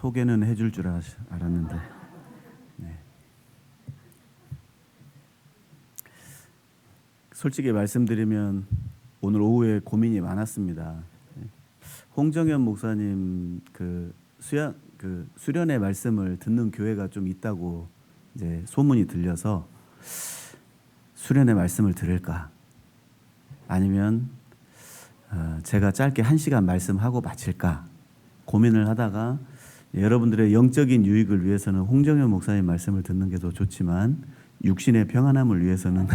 소개는 해줄 줄 알았는데. 네. 솔직히 말씀드리면 오늘 오후에 고민이 많았습니다. 홍정현 목사님 수련의 말씀을 듣는 교회가 좀 있다고 이제 소문이 들려서 수련의 말씀을 들을까, 아니면 제가 짧게 1시간 말씀하고 마칠까 고민을 하다가, 여러분들의 영적인 유익을 위해서는 홍정현 목사님 말씀을 듣는 게 더 좋지만 육신의 평안함을 위해서는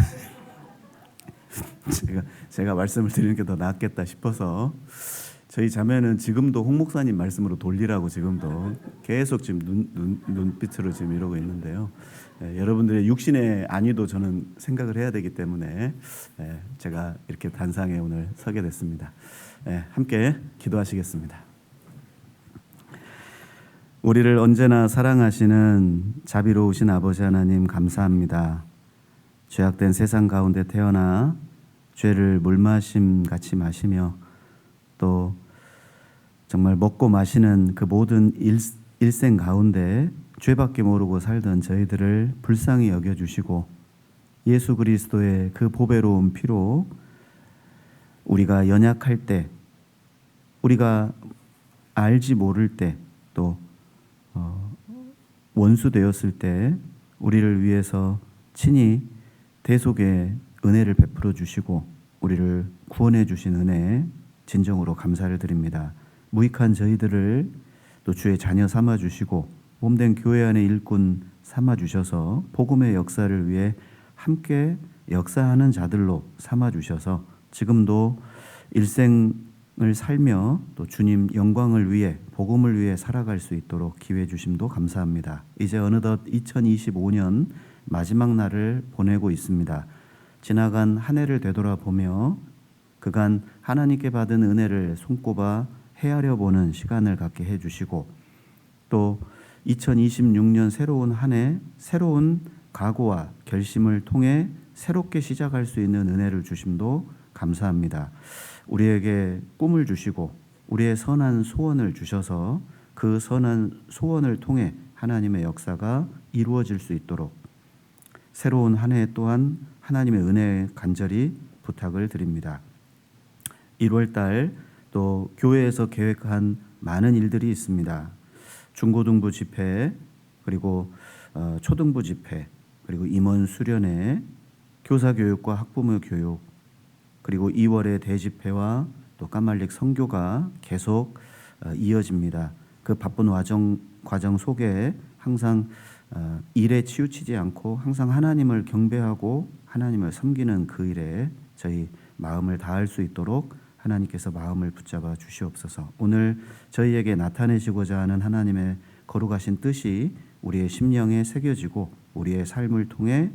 제가 말씀을 드리는 게 더 낫겠다 싶어서, 저희 자매는 지금도 홍 목사님 말씀으로 돌리라고 지금도 계속 지금 눈빛으로 지금 이러고 있는데요. 여러분들의 육신의 안위도 저는 생각을 해야 되기 때문에 제가 이렇게 단상에 오늘 서게 됐습니다. 함께 기도하시겠습니다. 우리를 언제나 사랑하시는 자비로우신 아버지 하나님, 감사합니다. 죄악된 세상 가운데 태어나 죄를 물마심 같이 마시며 또 정말 먹고 마시는 그 모든 일생 가운데 죄밖에 모르고 살던 저희들을 불쌍히 여겨주시고, 예수 그리스도의 그 보배로운 피로 우리가 연약할 때, 우리가 알지 모를 때, 또 원수 되었을 때 우리를 위해서 친히 대속의 은혜를 베풀어 주시고 우리를 구원해 주신 은혜에 진정으로 감사를 드립니다. 무익한 저희들을 또 주의 자녀 삼아 주시고 몸된 교회 안의 일꾼 삼아 주셔서 복음의 역사를 위해 함께 역사하는 자들로 삼아 주셔서 지금도 일생을 살며 또 주님 영광을 위해, 복음을 위해 살아갈 수 있도록 기회 주심도 감사합니다. 이제 어느덧 2025년 마지막 날을 보내고 있습니다. 지나간 한 해를 되돌아보며 그간 하나님께 받은 은혜를 손꼽아 헤아려 보는 시간을 갖게 해주시고, 또 2026년 새로운 한 해, 새로운 각오와 결심을 통해 새롭게 시작할 수 있는 은혜를 주심도 감사합니다. 우리에게 꿈을 주시고 우리의 선한 소원을 주셔서 그 선한 소원을 통해 하나님의 역사가 이루어질 수 있도록 새로운 한 해 또한 하나님의 은혜에 간절히 부탁을 드립니다. 1월달 또 교회에서 계획한 많은 일들이 있습니다. 중고등부 집회, 그리고 초등부 집회, 그리고 임원 수련회, 교사교육과 학부모 교육, 그리고 2월의 대집회와 또 까말릭 선교가 계속 이어집니다. 그 바쁜 과정 속에 항상 일에 치우치지 않고 항상 하나님을 경배하고 하나님을 섬기는 그 일에 저희 마음을 다할 수 있도록 하나님께서 마음을 붙잡아 주시옵소서. 오늘 저희에게 나타내시고자 하는 하나님의 거룩하신 뜻이 우리의 심령에 새겨지고 우리의 삶을 통해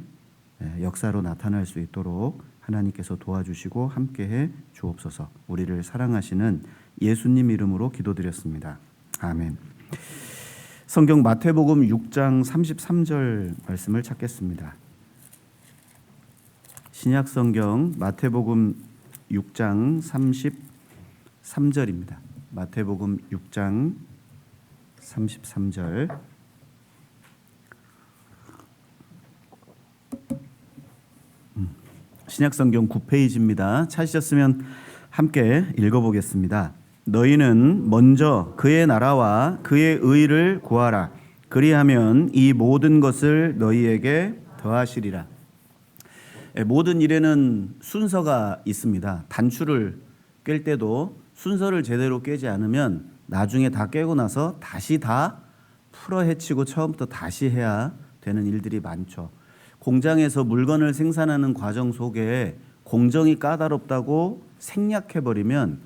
역사로 나타날 수 있도록 하나님께서 도와주시고 함께해 주옵소서. 우리를 사랑하시는 예수님 이름으로 기도드렸습니다. 아멘. 성경 마태복음 6장 33절 말씀을 찾겠습니다. 신약 성경 마태복음 6장 33절입니다. 마태복음 6장 33절. 신약 성경 9페이지입니다. 찾으셨으면 함께 읽어보겠습니다. 너희는 먼저 그의 나라와 그의 의를 구하라. 그리하면 이 모든 것을 너희에게 더하시리라. 모든 일에는 순서가 있습니다. 단추를 꿰 때도 순서를 제대로 꿰지 않으면 나중에 다 깨고 나서 다시 다 풀어 헤치고 처음부터 다시 해야 되는 일들이 많죠. 공장에서 물건을 생산하는 과정 속에 공정이 까다롭다고 생략해버리면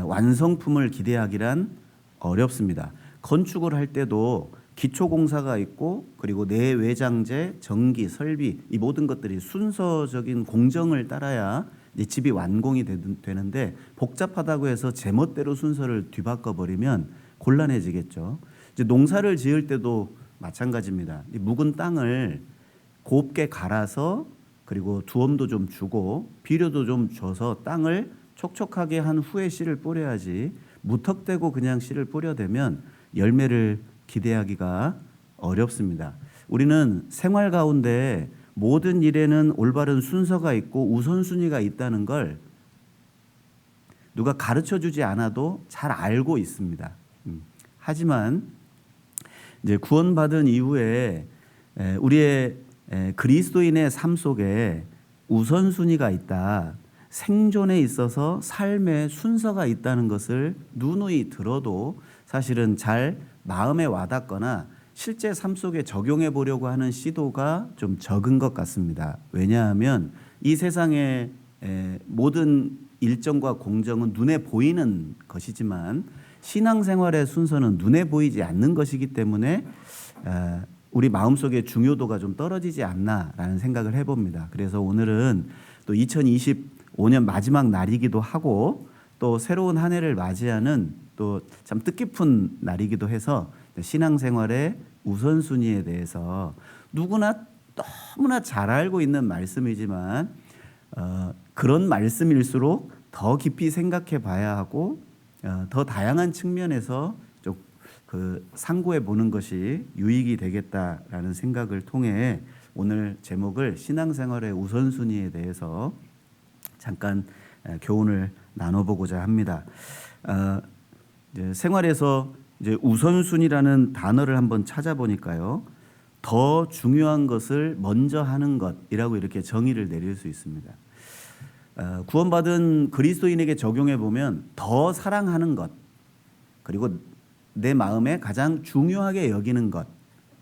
완성품을 기대하기란 어렵습니다. 건축을 할 때도 기초공사가 있고 그리고 내외장재, 전기, 설비 이 모든 것들이 순서적인 공정을 따라야 집이 완공이 되는데 복잡하다고 해서 제멋대로 순서를 뒤바꿔버리면 곤란해지겠죠. 이제 농사를 지을 때도 마찬가지입니다. 이 묵은 땅을 곱게 갈아서 그리고 두엄도 좀 주고 비료도 좀 줘서 땅을 촉촉하게 한 후에 씨를 뿌려야지 무턱대고 그냥 씨를 뿌려대면 열매를 기대하기가 어렵습니다. 우리는 생활 가운데 모든 일에는 올바른 순서가 있고 우선순위가 있다는 걸 누가 가르쳐 주지 않아도 잘 알고 있습니다. 하지만 이제 구원받은 이후에 우리의 그리스도인의 삶 속에 우선순위가 있다. 생존에 있어서 삶의 순서가 있다는 것을 누누이 들어도 사실은 잘 마음에 와닿거나 실제 삶 속에 적용해 보려고 하는 시도가 좀 적은 것 같습니다. 왜냐하면 이 세상의 모든 일정과 공정은 눈에 보이는 것이지만 신앙생활의 순서는 눈에 보이지 않는 것이기 때문에 우리 마음속의 중요도가 좀 떨어지지 않나라는 생각을 해봅니다. 그래서 오늘은 또 2025년 마지막 날이기도 하고 또 새로운 한 해를 맞이하는 또 참 뜻깊은 날이기도 해서 신앙생활의 우선순위에 대해서 누구나 너무나 잘 알고 있는 말씀이지만 그런 말씀일수록 더 깊이 생각해 봐야 하고 더 다양한 측면에서 좀 상고해 보는 것이 유익이 되겠다라는 생각을 통해 오늘 제목을 신앙생활의 우선순위에 대해서 잠깐 교훈을 나눠보고자 합니다. 이제 생활에서 이제 우선순위라는 단어를 한번 찾아보니까요, 더 중요한 것을 먼저 하는 것이라고 이렇게 정의를 내릴 수 있습니다. 구원받은 그리스도인에게 적용해 보면 더 사랑하는 것, 그리고 내 마음에 가장 중요하게 여기는 것,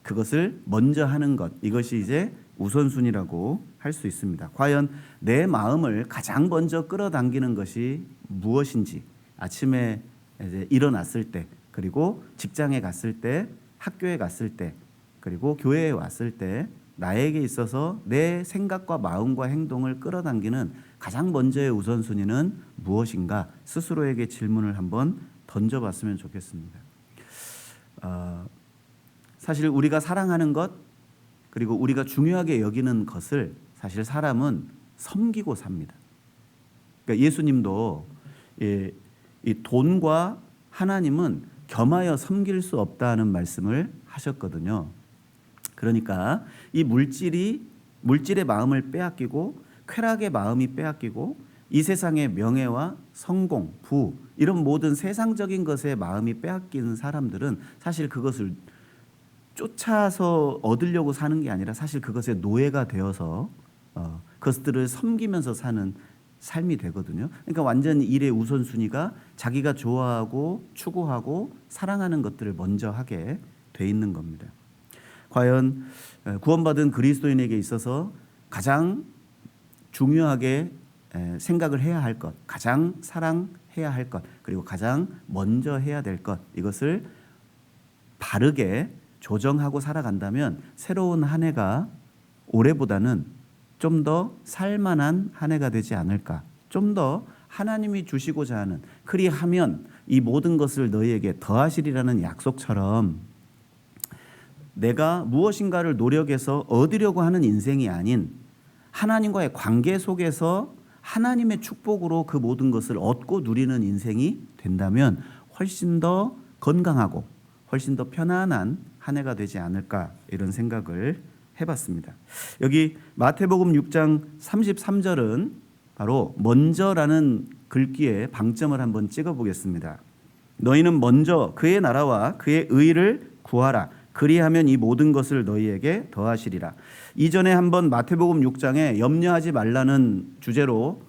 그것을 먼저 하는 것, 이것이 이제 우선순위라고 할 수 있습니다. 과연 내 마음을 가장 먼저 끌어당기는 것이 무엇인지, 아침에 이제 일어났을 때, 그리고 직장에 갔을 때, 학교에 갔을 때, 그리고 교회에 왔을 때 나에게 있어서 내 생각과 마음과 행동을 끌어당기는 가장 먼저의 우선순위는 무엇인가 스스로에게 질문을 한번 던져봤으면 좋겠습니다. 사실 우리가 사랑하는 것, 그리고 우리가 중요하게 여기는 것을 사실 사람은 섬기고 삽니다. 그러니까 예수님도 이 돈과 하나님은 겸하여 섬길 수 없다는 말씀을 하셨거든요. 그러니까 이 물질의 마음을 빼앗기고 쾌락의 마음이 빼앗기고 이 세상의 명예와 성공, 부 이런 모든 세상적인 것에 마음이 빼앗기는 사람들은 사실 그것을 쫓아서 얻으려고 사는 게 아니라 사실 그것의 노예가 되어서 그것들을 섬기면서 사는 삶이 되거든요. 그러니까 완전히 일의 우선순위가 자기가 좋아하고 추구하고 사랑하는 것들을 먼저 하게 돼 있는 겁니다. 과연 구원받은 그리스도인에게 있어서 가장 중요하게 생각을 해야 할 것, 가장 사랑해야 할 것, 그리고 가장 먼저 해야 될 것, 이것을 바르게 조정하고 살아간다면 새로운 한 해가 올해보다는 좀 더 살만한 한 해가 되지 않을까. 좀 더 하나님이 주시고자 하는, 그리하면 이 모든 것을 너희에게 더하시리라는 약속처럼 내가 무엇인가를 노력해서 얻으려고 하는 인생이 아닌 하나님과의 관계 속에서 하나님의 축복으로 그 모든 것을 얻고 누리는 인생이 된다면 훨씬 더 건강하고 훨씬 더 편안한 한 해가 되지 않을까, 이런 생각을 해봤습니다. 여기 마태복음 6장 33절은 바로 먼저라는 글귀에 방점을 한번 찍어보겠습니다. 너희는 먼저 그의 나라와 그의 의를 구하라. 그리하면 이 모든 것을 너희에게 더하시리라. 이전에 한번 마태복음 6장에 염려하지 말라는 주제로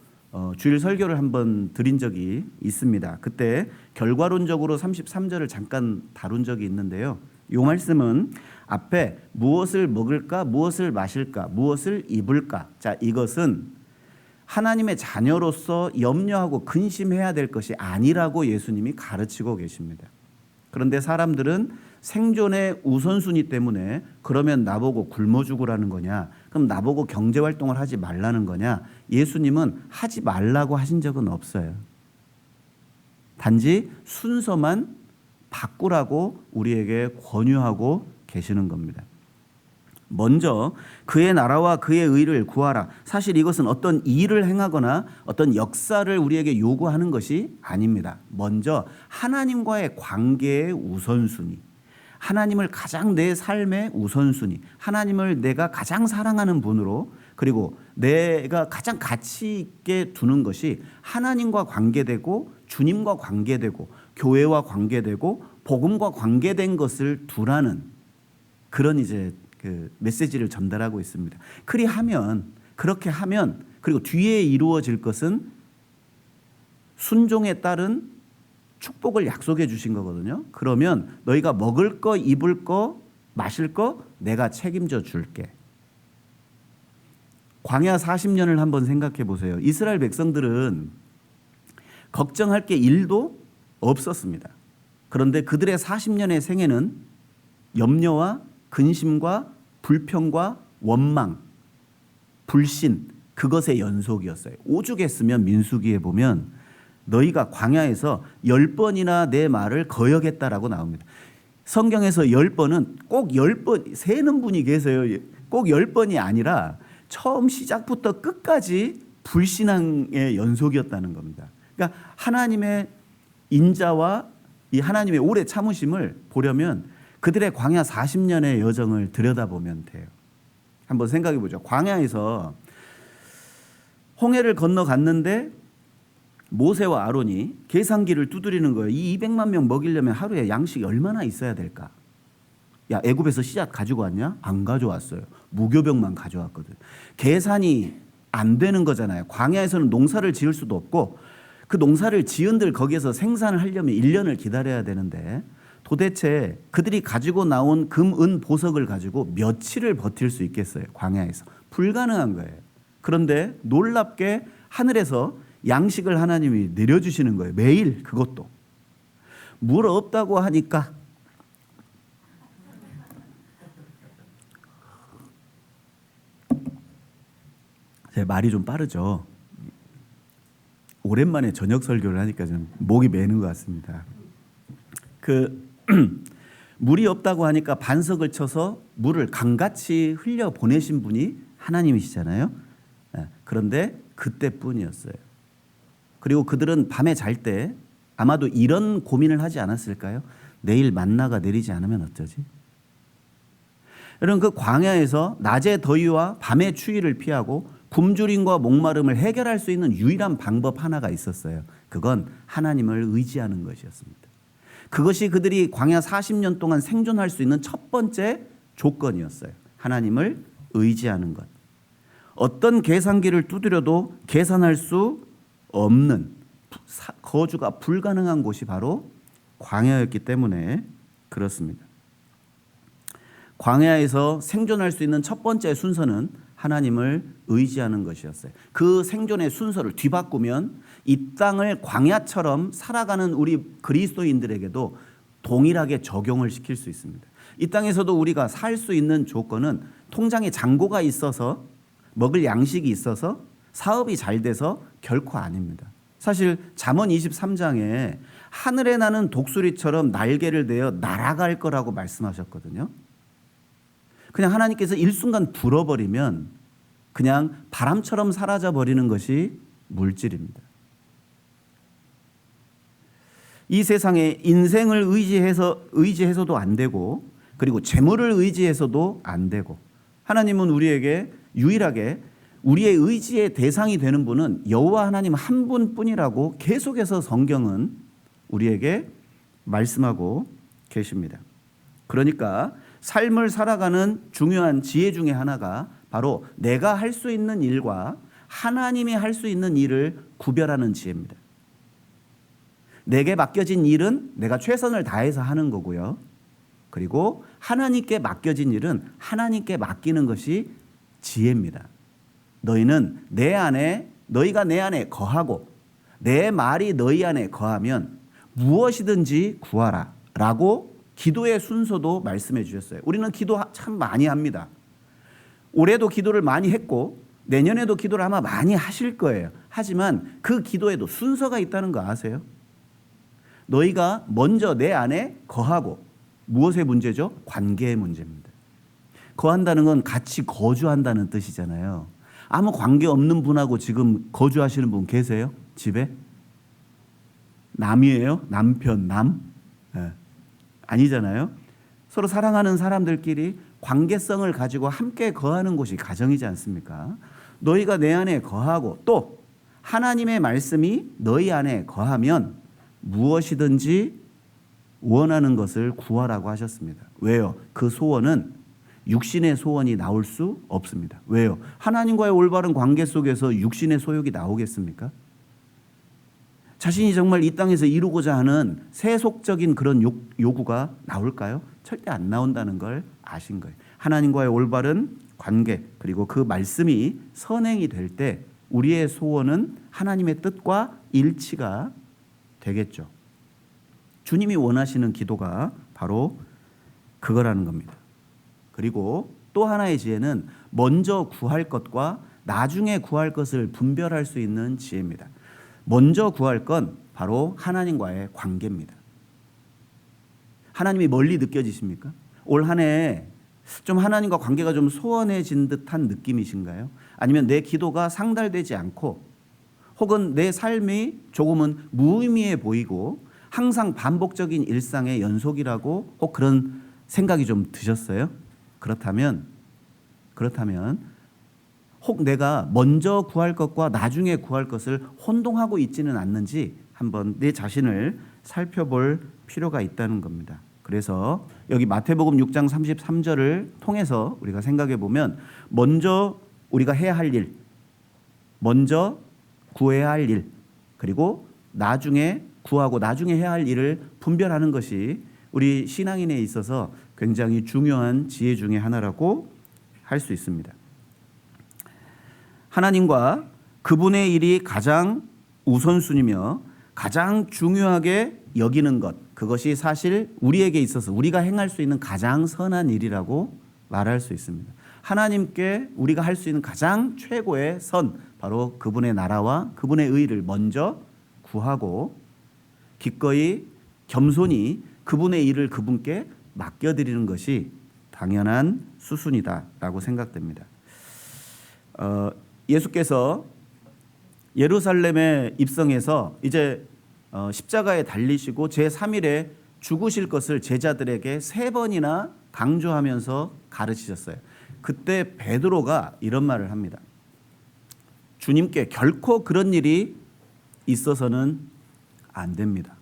주일 설교를 한번 드린 적이 있습니다. 그때 결과론적으로 33절을 잠깐 다룬 적이 있는데요. 이 말씀은 앞에 무엇을 먹을까, 무엇을 마실까, 무엇을 입을까, 자, 이것은 하나님의 자녀로서 염려하고 근심해야 될 것이 아니라고 예수님이 가르치고 계십니다. 그런데 사람들은 생존의 우선순위 때문에 그러면 나보고 굶어 죽으라는 거냐, 그럼 나보고 경제활동을 하지 말라는 거냐, 예수님은 하지 말라고 하신 적은 없어요. 단지 순서만 바꾸라고 우리에게 권유하고 계시는 겁니다. 먼저 그의 나라와 그의 의를 구하라. 사실 이것은 어떤 일을 행하거나 어떤 역사를 우리에게 요구하는 것이 아닙니다. 먼저 하나님과의 관계의 우선순위, 하나님을 가장 내 삶의 우선순위, 하나님을 내가 가장 사랑하는 분으로, 그리고 내가 가장 가치 있게 두는 것이 하나님과 관계되고 주님과 관계되고 교회와 관계되고 복음과 관계된 것을 두라는 그런 이제 그 메시지를 전달하고 있습니다. 그렇게 하면 그리고 뒤에 이루어질 것은 순종에 따른 축복을 약속해 주신 거거든요. 그러면 너희가 먹을 거, 입을 거, 마실 거 내가 책임져 줄게. 광야 40년을 한번 생각해 보세요. 이스라엘 백성들은 걱정할 게 1도 없었습니다. 그런데 그들의 40년의 생애는 염려와 근심과 불평과 원망, 불신, 그것의 연속이었어요. 오죽했으면 민수기에 보면 너희가 광야에서 10번이나 내 말을 거역했다라고 나옵니다. 성경에서 10번은 꼭 10번 세는 분이 계세요. 꼭 10번이 아니라 처음 시작부터 끝까지 불신앙의 연속이었다는 겁니다. 그러니까 하나님의 인자와 이 하나님의 오래 참으심을 보려면 그들의 광야 40년의 여정을 들여다보면 돼요. 한번 생각해 보죠. 광야에서 홍해를 건너갔는데 모세와 아론이 계산기를 두드리는 거예요. 이 200만 명 먹이려면 하루에 양식이 얼마나 있어야 될까? 야, 애굽에서 씨앗 가지고 왔냐? 안 가져왔어요. 무교병만 가져왔거든. 계산이 안 되는 거잖아요. 광야에서는 농사를 지을 수도 없고 그 농사를 지은들 거기에서 생산을 하려면 1년을 기다려야 되는데 도대체 그들이 가지고 나온 금, 은, 보석을 가지고 며칠을 버틸 수 있겠어요? 광야에서. 불가능한 거예요. 그런데 놀랍게 하늘에서 양식을 하나님이 내려주시는 거예요. 매일 그것도. 물 없다고 하니까 제 말이 좀 빠르죠. 오랜만에 저녁 설교를 하니까 좀 목이 메는 것 같습니다. 물이 없다고 하니까 반석을 쳐서 물을 강같이 흘려 보내신 분이 하나님이시잖아요. 그런데 그때뿐이었어요. 그리고 그들은 밤에 잘 때 아마도 이런 고민을 하지 않았을까요? 내일 만나가 내리지 않으면 어쩌지? 여러분, 그 광야에서 낮의 더위와 밤의 추위를 피하고 굶주림과 목마름을 해결할 수 있는 유일한 방법 하나가 있었어요. 그건 하나님을 의지하는 것이었습니다. 그것이 그들이 광야 40년 동안 생존할 수 있는 첫 번째 조건이었어요. 하나님을 의지하는 것. 어떤 계산기를 두드려도 계산할 수 없는 거주가 불가능한 곳이 바로 광야였기 때문에 그렇습니다. 광야에서 생존할 수 있는 첫 번째 순서는 하나님을 의지하는 것이었어요. 그 생존의 순서를 뒤바꾸면 이 땅을 광야처럼 살아가는 우리 그리스도인들에게도 동일하게 적용을 시킬 수 있습니다. 이 땅에서도 우리가 살 수 있는 조건은 통장에 잔고가 있어서 먹을 양식이 있어서 사업이 잘 돼서 결코 아닙니다. 사실 잠언 23장에 하늘에 나는 독수리처럼 날개를 내어 날아갈 거라고 말씀하셨거든요. 그냥 하나님께서 일순간 불어버리면 그냥 바람처럼 사라져 버리는 것이 물질입니다. 이 세상에 인생을 의지해서도 안 되고 그리고 재물을 의지해서도 안 되고 하나님은 우리에게 유일하게 우리의 의지의 대상이 되는 분은 여호와 하나님 한 분뿐이라고 계속해서 성경은 우리에게 말씀하고 계십니다. 그러니까 삶을 살아가는 중요한 지혜 중에 하나가 바로 내가 할 수 있는 일과 하나님이 할 수 있는 일을 구별하는 지혜입니다. 내게 맡겨진 일은 내가 최선을 다해서 하는 거고요. 그리고 하나님께 맡겨진 일은 하나님께 맡기는 것이 지혜입니다. 너희가 내 안에 거하고 내 말이 너희 안에 거하면 무엇이든지 구하라 라고 기도의 순서도 말씀해 주셨어요. 우리는 기도 참 많이 합니다. 올해도 기도를 많이 했고 내년에도 기도를 아마 많이 하실 거예요. 하지만 그 기도에도 순서가 있다는 거 아세요? 너희가 먼저 내 안에 거하고 무엇의 문제죠? 관계의 문제입니다. 거한다는 건 같이 거주한다는 뜻이잖아요. 아무 관계 없는 분하고 지금 거주하시는 분 계세요? 집에? 남이에요? 남편, 남? 네. 아니잖아요. 서로 사랑하는 사람들끼리 관계성을 가지고 함께 거하는 곳이 가정이지 않습니까? 너희가 내 안에 거하고 또 하나님의 말씀이 너희 안에 거하면 무엇이든지 원하는 것을 구하라고 하셨습니다. 왜요? 그 소원은 육신의 소원이 나올 수 없습니다. 왜요? 하나님과의 올바른 관계 속에서 육신의 소욕이 나오겠습니까? 자신이 정말 이 땅에서 이루고자 하는 세속적인 그런 요구가 나올까요? 절대 안 나온다는 걸 아신 거예요. 하나님과의 올바른 관계 그리고 그 말씀이 선행이 될 때 우리의 소원은 하나님의 뜻과 일치가 되겠죠. 주님이 원하시는 기도가 바로 그거라는 겁니다. 그리고 또 하나의 지혜는 먼저 구할 것과 나중에 구할 것을 분별할 수 있는 지혜입니다. 먼저 구할 건 바로 하나님과의 관계입니다. 하나님이 멀리 느껴지십니까? 올 한 해 좀 하나님과 관계가 좀 소원해진 듯한 느낌이신가요? 아니면 내 기도가 상달되지 않고 혹은 내 삶이 조금은 무의미해 보이고 항상 반복적인 일상의 연속이라고 혹 그런 생각이 좀 드셨어요? 그렇다면 혹 내가 먼저 구할 것과 나중에 구할 것을 혼동하고 있지는 않는지 한번 내 자신을 살펴볼 필요가 있다는 겁니다. 그래서 여기 마태복음 6장 33절을 통해서 우리가 생각해 보면 먼저 우리가 해야 할 일, 먼저 구해야 할 일, 그리고 나중에 구하고 나중에 해야 할 일을 분별하는 것이 우리 신앙인에 있어서 굉장히 중요한 지혜 중에 하나라고 할 수 있습니다. 하나님과 그분의 일이 가장 우선순위며 가장 중요하게 여기는 것, 그것이 사실 우리에게 있어서 우리가 행할 수 있는 가장 선한 일이라고 말할 수 있습니다. 하나님께 우리가 할 수 있는 가장 최고의 선, 바로 그분의 나라와 그분의 의를 먼저 구하고 기꺼이 겸손히 그분의 일을 그분께 맡겨드리는 것이 당연한 수순이다라고 생각됩니다. 예수께서 예루살렘에 입성해서 이제 십자가에 달리시고 제3일에 죽으실 것을 제자들에게 3번이나 강조하면서 가르치셨어요. 그때 베드로가 이런 말을 합니다. 주님께 결코 그런 일이 있어서는 안 됩니다.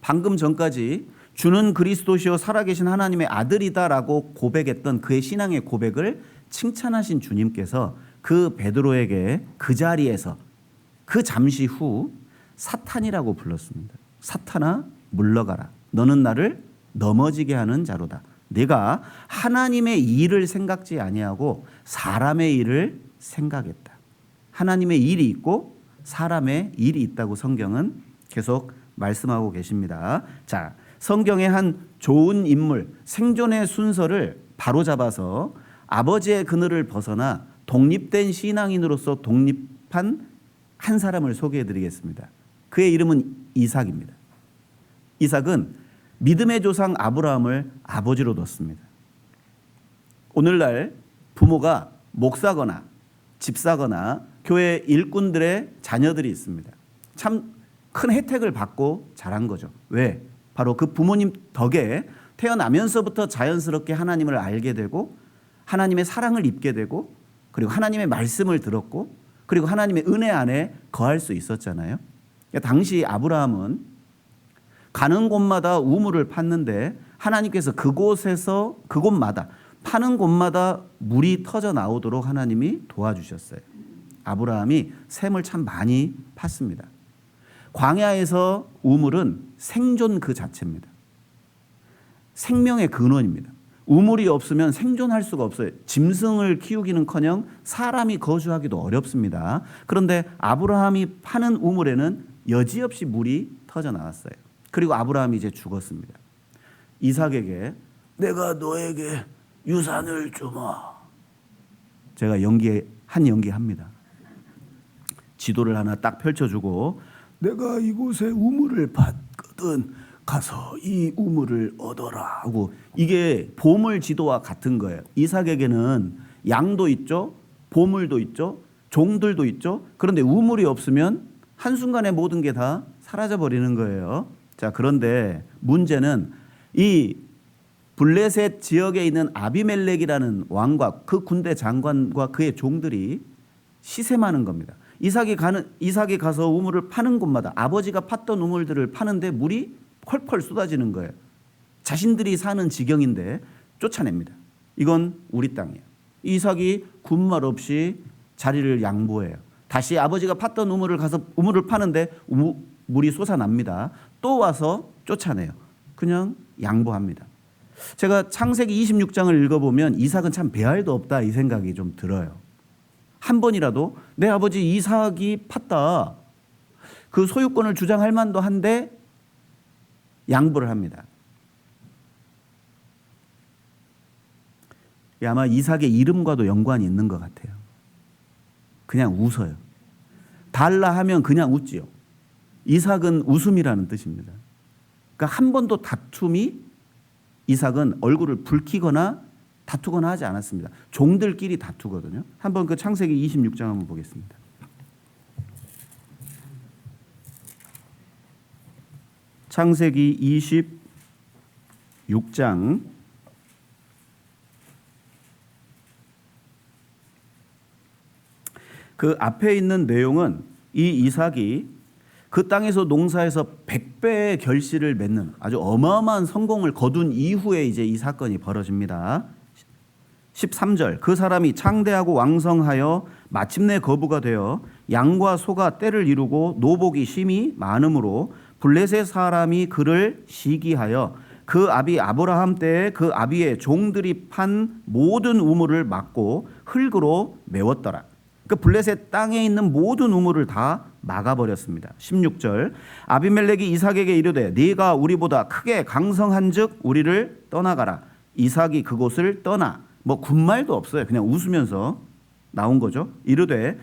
방금 전까지 주는 그리스도시요 살아계신 하나님의 아들이다라고 고백했던 그의 신앙의 고백을 칭찬하신 주님께서 그 베드로에게 그 자리에서 그 잠시 후 사탄이라고 불렀습니다. 사탄아 물러가라. 너는 나를 넘어지게 하는 자로다. 내가 하나님의 일을 생각지 아니하고 사람의 일을 생각했다. 하나님의 일이 있고 사람의 일이 있다고 성경은 계속 말씀하고 계십니다. 자, 성경의 한 좋은 인물, 생존의 순서를 바로잡아서 아버지의 그늘을 벗어나 독립된 신앙인으로서 독립한 한 사람을 소개해 드리겠습니다. 그의 이름은 이삭입니다. 이삭은 믿음의 조상 아브라함을 아버지로 뒀습니다. 오늘날 부모가 목사거나 집사거나 교회 일꾼들의 자녀들이 있습니다. 참 큰 혜택을 받고 자란 거죠. 왜? 바로 그 부모님 덕에 태어나면서부터 자연스럽게 하나님을 알게 되고 하나님의 사랑을 입게 되고 그리고 하나님의 말씀을 들었고 그리고 하나님의 은혜 안에 거할 수 있었잖아요. 당시 아브라함은 가는 곳마다 우물을 팠는데 하나님께서 그곳마다 파는 곳마다 물이 터져 나오도록 하나님이 도와주셨어요. 아브라함이 샘을 참 많이 팠습니다. 광야에서 우물은 생존 그 자체입니다. 생명의 근원입니다. 우물이 없으면 생존할 수가 없어요. 짐승을 키우기는커녕 사람이 거주하기도 어렵습니다. 그런데 아브라함이 파는 우물에는 여지없이 물이 터져 나왔어요. 그리고 아브라함이 이제 죽었습니다. 이삭에게 내가 너에게 유산을 주마. 제가 연기합니다. 지도를 하나 딱 펼쳐주고 내가 이곳에 우물을 봤거든. 가서 이 우물을 얻어라 하고 이게 보물 지도와 같은 거예요. 이삭에게는 양도 있죠. 보물도 있죠. 종들도 있죠. 그런데 우물이 없으면 한순간에 모든 게 다 사라져 버리는 거예요. 자, 그런데 문제는 이 블레셋 지역에 있는 아비멜렉이라는 왕과 그 군대 장관과 그의 종들이 시샘하는 겁니다. 이삭이 가서 우물을 파는 곳마다 아버지가 팠던 우물들을 파는데 물이 펄펄 쏟아지는 거예요. 자신들이 사는 지경인데 쫓아냅니다. 이건 우리 땅이에요. 이삭이 군말 없이 자리를 양보해요. 다시 아버지가 팠던 우물을 가서 우물을 파는데 물이 솟아납니다. 또 와서 쫓아내요. 그냥 양보합니다. 제가 창세기 26장을 읽어보면 이삭은 참 배알도 없다 이 생각이 좀 들어요. 한 번이라도 내 아버지 이삭이 팠다. 그 소유권을 주장할 만도 한데 양보를 합니다. 아마 이삭의 이름과도 연관이 있는 것 같아요. 그냥 웃어요. 달라 하면 그냥 웃지요. 이삭은 웃음이라는 뜻입니다. 그러니까 한 번도 이삭은 얼굴을 붉히거나 다투거나 하지 않았습니다. 종들끼리 다투거든요. 한번 그 창세기 26장 한번 보겠습니다. 창세기 26장 그 앞에 있는 내용은 이 이삭이 그 땅에서 농사에서 100배의 결실을 맺는 아주 어마어마한 성공을 거둔 이후에 이제 이 사건이 벌어집니다. 13절 그 사람이 창대하고 왕성하여 마침내 거부가 되어 양과 소가 떼를 이루고 노복이 심히 많으므로 블레셋 사람이 그를 시기하여 그 아비 아브라함 때에 그 아비의 종들이 판 모든 우물을 막고 흙으로 메웠더라. 그 블레셋 땅에 있는 모든 우물을 다 막아버렸습니다. 16절 아비멜렉이 이삭에게 이르되 네가 우리보다 크게 강성한즉 우리를 떠나가라. 이삭이 그곳을 떠나 뭐 군말도 없어요. 그냥 웃으면서 나온 거죠. 이르되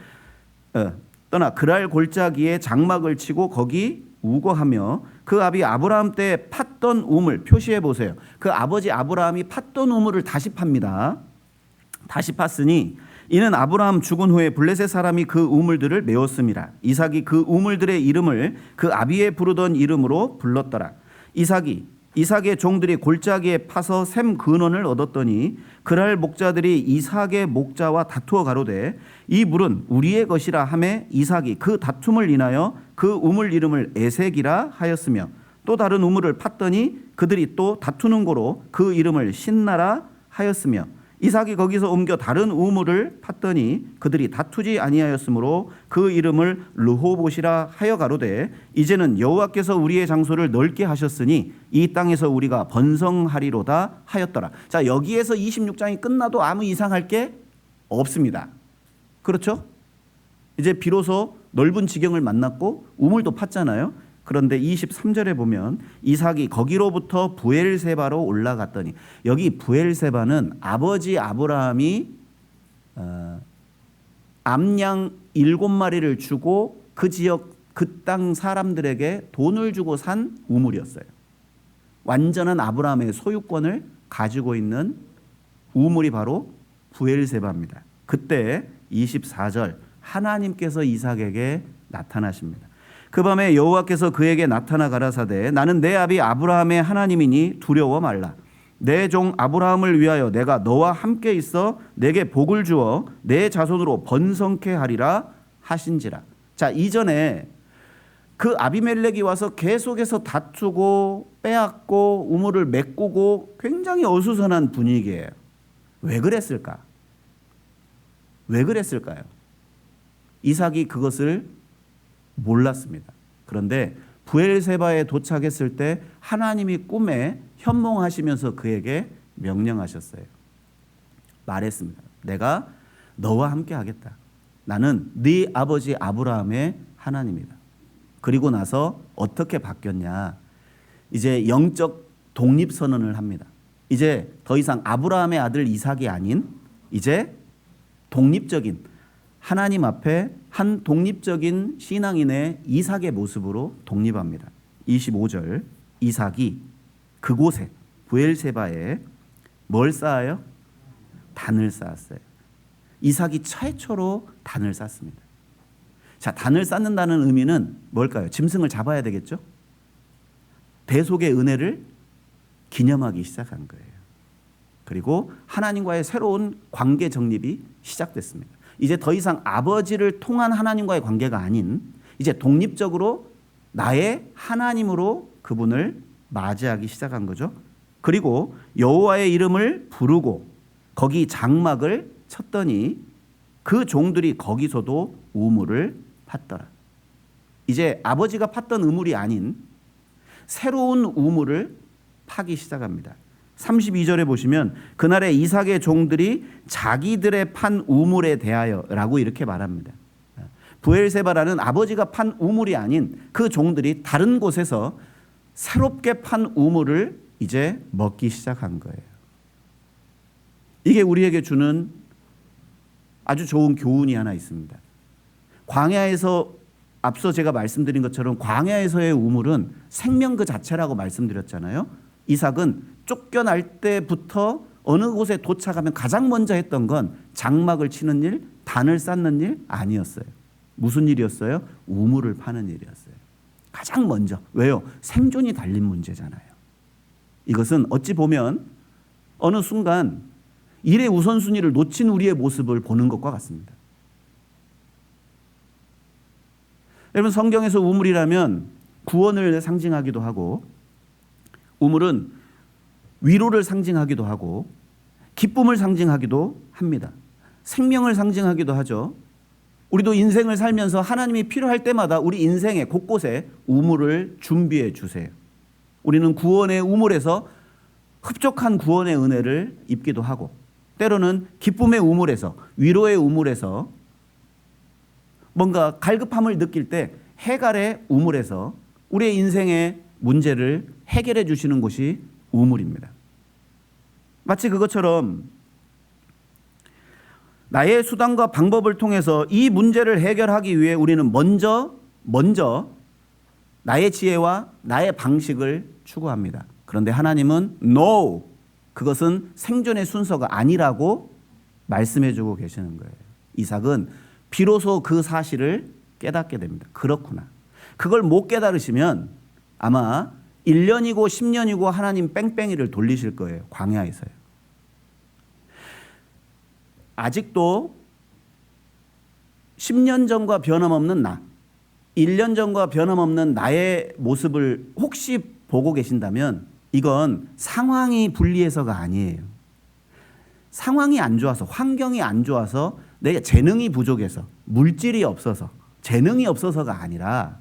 떠나 그랄 골짜기에 장막을 치고 거기 우거하며 그 아비 아브라함 때 팠던 우물 표시해 보세요. 그 아버지 아브라함이 팠던 우물을 다시 팝니다. 다시 팠으니 이는 아브라함 죽은 후에 블레셋 사람이 그 우물들을 메웠습니다. 이삭이 그 우물들의 이름을 그 아비에 부르던 이름으로 불렀더라. 이삭의 종들이 골짜기에 파서 샘 근원을 얻었더니 그랄 목자들이 이삭의 목자와 다투어 가로되 이 물은 우리의 것이라 하매 이삭이 그 다툼을 인하여 그 우물 이름을 에색이라 하였으며 또 다른 우물을 팠더니 그들이 또 다투는 고로 그 이름을 신나라 하였으며 이삭이 거기서 옮겨 다른 우물을 팠더니 그들이 다투지 아니하였으므로 그 이름을 르호봇이라 하여 가로되 이제는 여호와께서 우리의 장소를 넓게 하셨으니 이 땅에서 우리가 번성하리로다 하였더라. 자, 여기에서 26장이 끝나도 아무 이상할 게 없습니다. 그렇죠? 이제 비로소 넓은 지경을 만났고 우물도 팠잖아요. 그런데 23절에 보면 이삭이 거기로부터 부엘세바로 올라갔더니 여기 부엘세바는 아버지 아브라함이 암양 7마리를 주고 그 지역 그 땅 사람들에게 돈을 주고 산 우물이었어요. 완전한 아브라함의 소유권을 가지고 있는 우물이 바로 부엘세바입니다. 그때 24절 하나님께서 이삭에게 나타나십니다. 그 밤에 여호와께서 그에게 나타나 가라사대 나는 내 아비 아브라함의 하나님이니 두려워 말라. 내 종 아브라함을 위하여 내가 너와 함께 있어 내게 복을 주어 내 자손으로 번성케 하리라 하신지라. 자, 이전에 그 아비멜렉이 와서 계속해서 다투고 빼앗고 우물을 메꾸고 굉장히 어수선한 분위기예요. 왜 그랬을까? 왜 그랬을까요? 이삭이 그것을 몰랐습니다. 그런데 부엘세바에 도착했을 때 하나님이 꿈에 현몽하시면서 그에게 명령하셨어요. 말했습니다. 내가 너와 함께 하겠다. 나는 네 아버지 아브라함의 하나님이다. 그리고 나서 어떻게 바뀌었냐? 이제 영적 독립선언을 합니다. 이제 더 이상 아브라함의 아들 이삭이 아닌 이제 독립적인 하나님 앞에 한 독립적인 신앙인의 이삭의 모습으로 독립합니다. 25절 이삭이 그곳에 부엘세바에 뭘 쌓아요? 단을 쌓았어요. 이삭이 최초로 단을 쌓습니다. 자, 단을 쌓는다는 의미는 뭘까요? 짐승을 잡아야 되겠죠? 대속의 은혜를 기념하기 시작한 거예요. 그리고 하나님과의 새로운 관계 정립이 시작됐습니다. 이제 더 이상 아버지를 통한 하나님과의 관계가 아닌 이제 독립적으로 나의 하나님으로 그분을 맞이하기 시작한 거죠. 그리고 여호와의 이름을 부르고 거기 장막을 쳤더니 그 종들이 거기서도 우물을 팠더라. 이제 아버지가 팠던 우물이 아닌 새로운 우물을 파기 시작합니다. 32절에 보시면 그날에 이삭의 종들이 자기들의 판 우물에 대하여 라고 이렇게 말합니다. 브엘세바라는 아버지가 판 우물이 아닌 그 종들이 다른 곳에서 새롭게 판 우물을 이제 먹기 시작한 거예요. 이게 우리에게 주는 아주 좋은 교훈이 하나 있습니다. 광야에서 앞서 제가 말씀드린 것처럼 광야에서의 우물은 생명 그 자체라고 말씀드렸잖아요. 이삭은 쫓겨날 때부터 어느 곳에 도착하면 가장 먼저 했던 건 장막을 치는 일, 단을 쌓는 일 아니었어요. 무슨 일이었어요? 우물을 파는 일이었어요. 가장 먼저. 왜요? 생존이 달린 문제잖아요. 이것은 어찌 보면 어느 순간 일의 우선순위를 놓친 우리의 모습을 보는 것과 같습니다. 여러분, 성경에서 우물이라면 구원을 상징하기도 하고 우물은 위로를 상징하기도 하고 기쁨을 상징하기도 합니다. 생명을 상징하기도 하죠. 우리도 인생을 살면서 하나님이 필요할 때마다 우리 인생의 곳곳에 우물을 준비해 주세요. 우리는 구원의 우물에서 흡족한 구원의 은혜를 입기도 하고 때로는 기쁨의 우물에서 위로의 우물에서 뭔가 갈급함을 느낄 때 해갈의 우물에서 우리의 인생의 문제를 해결해 주시는 곳이 우물입니다. 마치 그것처럼 나의 수단과 방법을 통해서 이 문제를 해결하기 위해 우리는 먼저 나의 지혜와 나의 방식을 추구합니다. 그런데 하나님은 No! 그것은 생존의 순서가 아니라고 말씀해 주고 계시는 거예요. 이삭은 비로소 그 사실을 깨닫게 됩니다. 그렇구나. 그걸 못 깨달으시면 아마 1년이고 10년이고 하나님 뺑뺑이를 돌리실 거예요. 광야에서요. 아직도 10년 전과 변함없는 나, 1년 전과 변함없는 나의 모습을 혹시 보고 계신다면 이건 상황이 불리해서가 아니에요. 상황이 안 좋아서, 환경이 안 좋아서, 내 재능이 부족해서, 물질이 없어서, 재능이 없어서가 아니라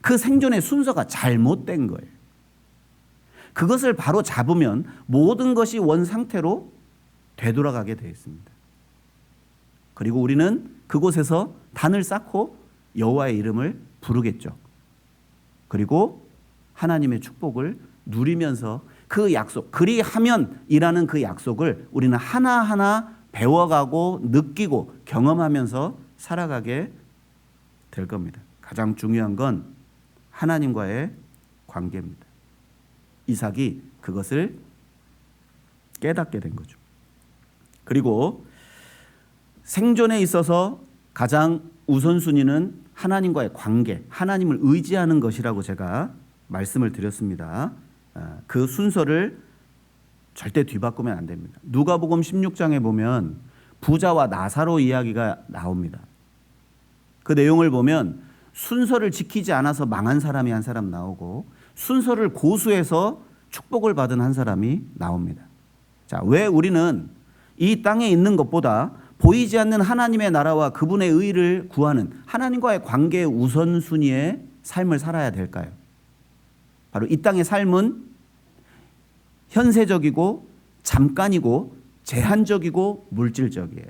그 생존의 순서가 잘못된 거예요. 그것을 바로 잡으면 모든 것이 원상태로 되돌아가게 되어 있습니다. 그리고 우리는 그곳에서 단을 쌓고 여호와의 이름을 부르겠죠. 그리고 하나님의 축복을 누리면서 그 약속, 그리하면이라는 그 약속을 우리는 하나하나 배워가고 느끼고 경험하면서 살아가게 될 겁니다. 가장 중요한 건 하나님과의 관계입니다. 이삭이 그것을 깨닫게 된 거죠. 그리고 생존에 있어서 가장 우선순위는 하나님과의 관계, 하나님을 의지하는 것이라고 제가 말씀을 드렸습니다. 그 순서를 절대 뒤바꾸면 안 됩니다. 누가복음 16장에 보면 부자와 나사로 이야기가 나옵니다. 그 내용을 보면 순서를 지키지 않아서 망한 사람이 한 사람 나오고 순서를 고수해서 축복을 받은 한 사람이 나옵니다. 자, 왜 우리는 이 땅에 있는 것보다 보이지 않는 하나님의 나라와 그분의 의를 구하는 하나님과의 관계의 우선순위의 삶을 살아야 될까요? 바로 이 땅의 삶은 현세적이고 잠깐이고 제한적이고 물질적이에요.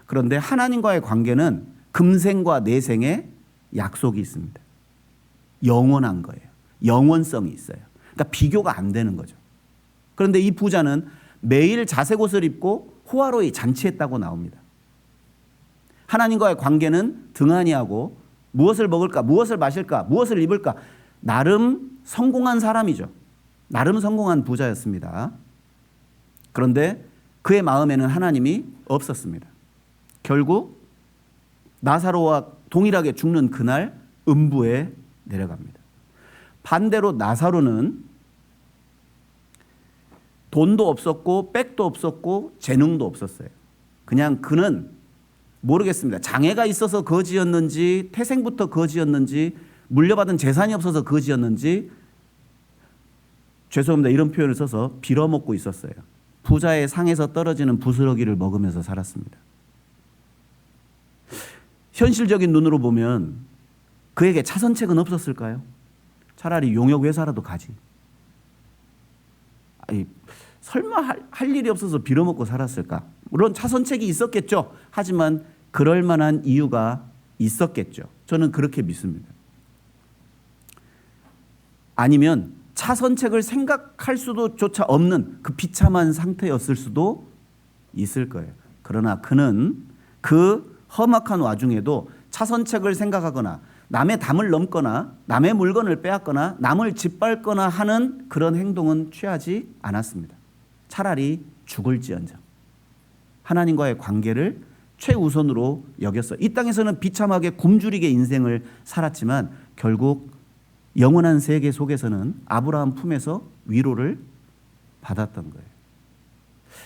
그런데 하나님과의 관계는 금생과 내생의 약속이 있습니다. 영원한 거예요. 영원성이 있어요. 그러니까 비교가 안 되는 거죠. 그런데 이 부자는 매일 자색 옷을 입고 호화로이 잔치했다고 나옵니다. 하나님과의 관계는 등한히하고 무엇을 먹을까, 무엇을 마실까, 무엇을 입을까 나름 성공한 사람이죠. 나름 성공한 부자였습니다. 그런데 그의 마음에는 하나님이 없었습니다. 결국 나사로와 동일하게 죽는 그날 음부에 내려갑니다. 반대로 나사로는 돈도 없었고 백도 없었고 재능도 없었어요. 그냥 그는 모르겠습니다. 장애가 있어서 거지였는지 태생부터 거지였는지 물려받은 재산이 없어서 거지였는지 죄송합니다. 이런 표현을 써서 빌어먹고 있었어요. 부자의 상에서 떨어지는 부스러기를 먹으면서 살았습니다. 현실적인 눈으로 보면 그에게 차선책은 없었을까요? 차라리 용역회사라도 가지. 아니, 설마 할 일이 없어서 빌어먹고 살았을까? 물론 차선책이 있었겠죠. 하지만 그럴 만한 이유가 있었겠죠. 저는 그렇게 믿습니다. 아니면 차선책을 생각할 수도 조차 없는 그 비참한 상태였을 수도 있을 거예요. 그러나 그는 그 험악한 와중에도 차선책을 생각하거나 남의 담을 넘거나 남의 물건을 빼앗거나 남을 짓밟거나 하는 그런 행동은 취하지 않았습니다. 차라리 죽을지언정 하나님과의 관계를 최우선으로 여겼어요. 이 땅에서는 비참하게 굶주리게 인생을 살았지만 결국 영원한 세계 속에서는 아브라함 품에서 위로를 받았던 거예요.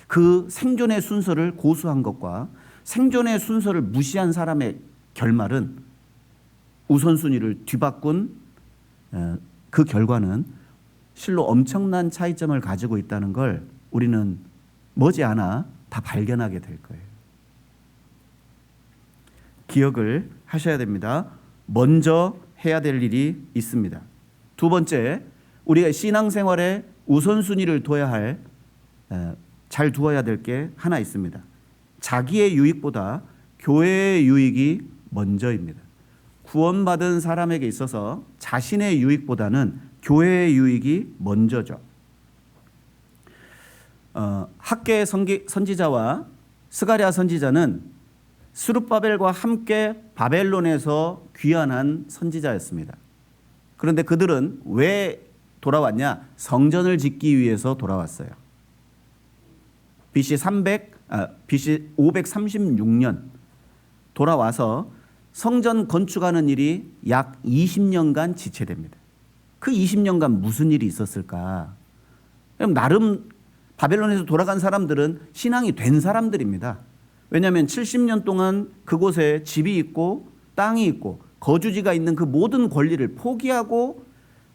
그 생존의 순서를 고수한 것과 생존의 순서를 무시한 사람의 결말은 우선순위를 뒤바꾼 그 결과는 실로 엄청난 차이점을 가지고 있다는 걸 우리는 머지않아 다 발견하게 될 거예요. 기억을 하셔야 됩니다. 먼저 해야 될 일이 있습니다. 두 번째, 우리가 신앙생활에 우선순위를 잘 두어야 될 게 하나 있습니다. 자기의 유익보다 교회의 유익이 먼저입니다. 구원받은 사람에게 있어서 자신의 유익보다는 교회의 유익이 먼저죠. 학계 선지자와 스가랴 선지자는 스룹바벨과 함께 바벨론에서 귀환한 선지자였습니다. 그런데 그들은 왜 돌아왔냐? 성전을 짓기 위해서 돌아왔어요. BC 536년 돌아와서 성전 건축하는 일이 약 20년간 지체됩니다. 그 20년간 무슨 일이 있었을까? 나름 바벨론에서 돌아간 사람들은 신앙이 된 사람들입니다. 왜냐하면 70년 동안 그곳에 집이 있고 땅이 있고 거주지가 있는 그 모든 권리를 포기하고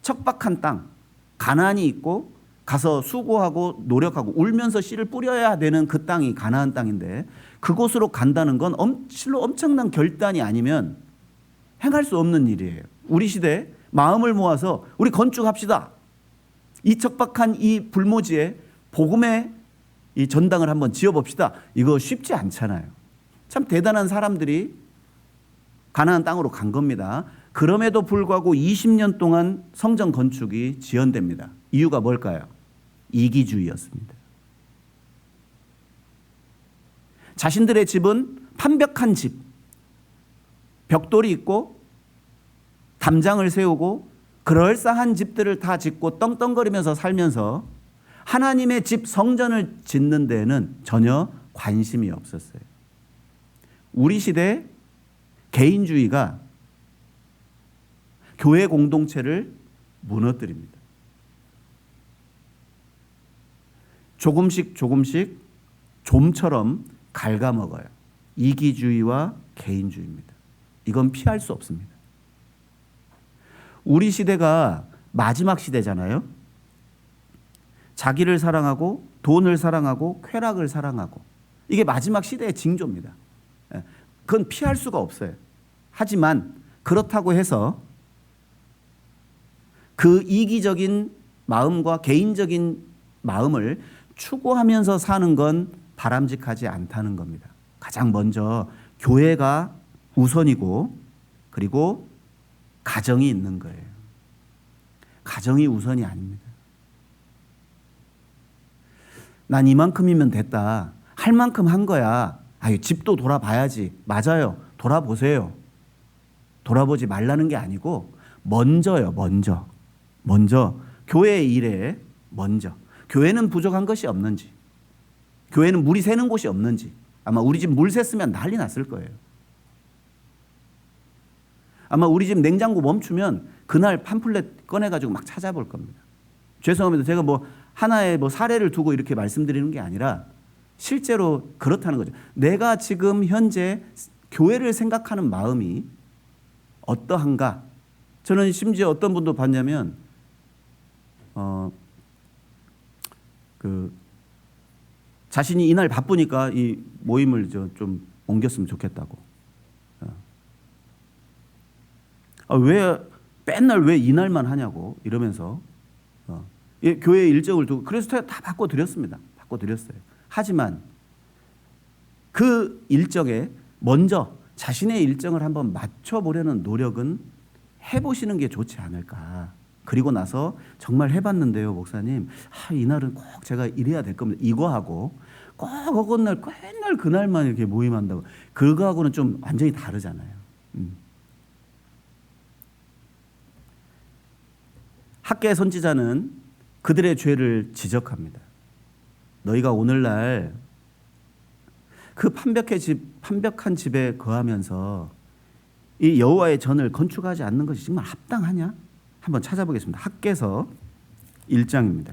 척박한 땅, 가나안이 있고 가서 수고하고 노력하고 울면서 씨를 뿌려야 되는 그 땅이 가나안 땅인데 그곳으로 간다는 건 실로 엄청난 결단이 아니면 행할 수 없는 일이에요. 우리 시대에 마음을 모아서 우리 건축합시다. 이 척박한 이 불모지에 복음의 이 전당을 한번 지어봅시다. 이거 쉽지 않잖아요. 참 대단한 사람들이 가나안 땅으로 간 겁니다. 그럼에도 불구하고 20년 동안 성전 건축이 지연됩니다. 이유가 뭘까요? 이기주의였습니다. 자신들의 집은 판벽한 집, 벽돌이 있고 담장을 세우고 그럴싸한 집들을 다 짓고 떵떵거리면서 살면서 하나님의 집 성전을 짓는 데에는 전혀 관심이 없었어요. 우리 시대 개인주의가 교회 공동체를 무너뜨립니다. 조금씩 좀처럼 갉아먹어요. 이기주의와 개인주의입니다. 이건 피할 수 없습니다. 우리 시대가 마지막 시대잖아요. 자기를 사랑하고 돈을 사랑하고 쾌락을 사랑하고 이게 마지막 시대의 징조입니다. 그건 피할 수가 없어요. 하지만 그렇다고 해서 그 이기적인 마음과 개인적인 마음을 추구하면서 사는 건 바람직하지 않다는 겁니다. 가장 먼저 교회가 우선이고 그리고 가정이 있는 거예요. 가정이 우선이 아닙니다. 난 이만큼이면 됐다. 할 만큼 한 거야. 집도 돌아봐야지. 맞아요. 돌아보세요. 돌아보지 말라는 게 아니고 먼저요. 먼저 교회의 일에 먼저. 교회는 부족한 것이 없는지, 교회는 물이 새는 곳이 없는지, 아마 우리 집 물 샜으면 난리 났을 거예요. 아마 우리 집 냉장고 멈추면 그날 팜플렛 꺼내가지고 막 찾아볼 겁니다. 죄송합니다. 제가 뭐 하나의 뭐 사례를 두고 이렇게 말씀드리는 게 아니라 실제로 그렇다는 거죠. 내가 지금 현재 교회를 생각하는 마음이 어떠한가? 저는 심지어 어떤 분도 봤냐면 자신이 이날 바쁘니까 이 모임을 좀 옮겼으면 좋겠다고. 왜 맨날 왜 이날만 하냐고 이러면서 교회 일정을 두고 그래서 제가 다 바꿔드렸습니다. 바꿔드렸어요. 하지만 그 일정에 먼저 자신의 일정을 한번 맞춰보려는 노력은 해보시는 게 좋지 않을까. 그리고 나서 정말 해봤는데요, 목사님. 이날은 꼭 제가 이래야 될 겁니다. 이거하고 꼭 어긋날 맨날 그날만 이렇게 모임한다고. 그거하고는 좀 완전히 다르잖아요. 학계 선지자는 그들의 죄를 지적합니다. 너희가 오늘날 그 판벽한 집에 거하면서 이 여호와의 전을 건축하지 않는 것이 정말 합당하냐? 한번 찾아보겠습니다. 학개서 1장입니다.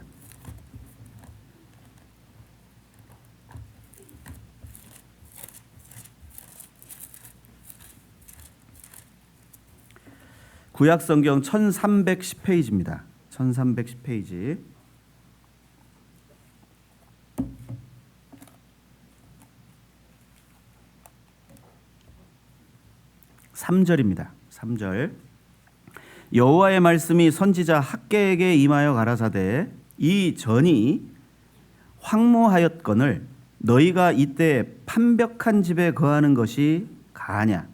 구약성경 1310페이지입니다. 1310페이지. 3절입니다. 3절. 여호와의 말씀이 선지자 학개에게 임하여 가라사대 이 전이 황무하였거늘 너희가 이때 판벽한 집에 거하는 것이 가하냐.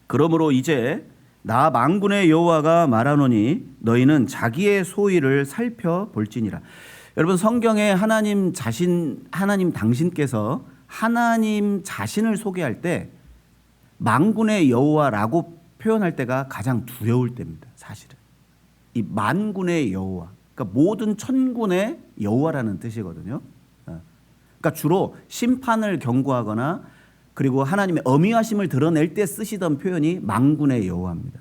그러므로 이제 나 만군의 여호와가 말하노니 너희는 자기의 소위를 살펴볼지니라. 여러분 성경에 하나님 당신께서 하나님 자신을 소개할 때 만군의 여호와라고 표현할 때가 가장 두려울 때입니다. 사실은 이 만군의 여호와, 그러니까 모든 천군의 여호와라는 뜻이거든요. 그러니까 주로 심판을 경고하거나 그리고 하나님의 어미하심을 드러낼 때 쓰시던 표현이 만군의 여호와입니다.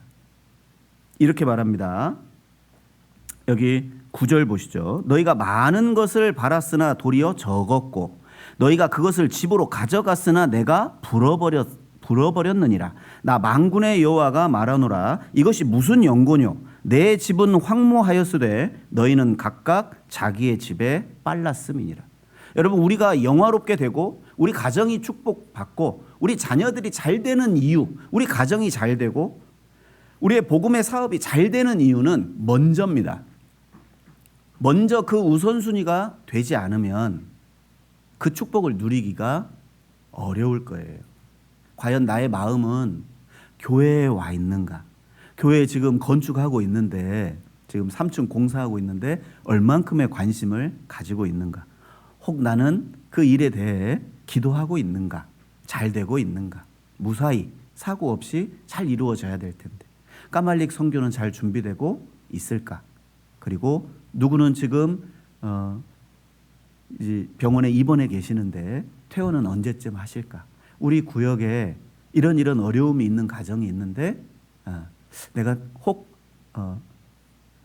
이렇게 말합니다. 여기 9절 보시죠. 너희가 많은 것을 바랐으나 도리어 적었고 너희가 그것을 집으로 가져갔으나 내가 불어버렸느니라. 나 만군의 여호와가 말하노라. 이것이 무슨 연고뇨? 내 집은 황무하였으되 너희는 각각 자기의 집에 빨랐음이니라. 여러분 우리가 영화롭게 되고 우리 가정이 축복받고 우리 자녀들이 잘 되는 이유, 우리 가정이 잘 되고 우리의 복음의 사업이 잘 되는 이유는 먼저입니다. 먼저 그 우선순위가 되지 않으면 그 축복을 누리기가 어려울 거예요. 과연 나의 마음은 교회에 와 있는가? 교회에 지금 건축하고 있는데 지금 3층 공사하고 있는데 얼만큼의 관심을 가지고 있는가? 혹 나는 그 일에 대해 기도하고 있는가? 잘 되고 있는가? 무사히 사고 없이 잘 이루어져야 될 텐데 까말릭 선교는 잘 준비되고 있을까? 그리고 누구는 지금 이제 병원에 입원해 계시는데 퇴원은 언제쯤 하실까? 우리 구역에 이런 어려움이 있는 가정이 있는데 내가 혹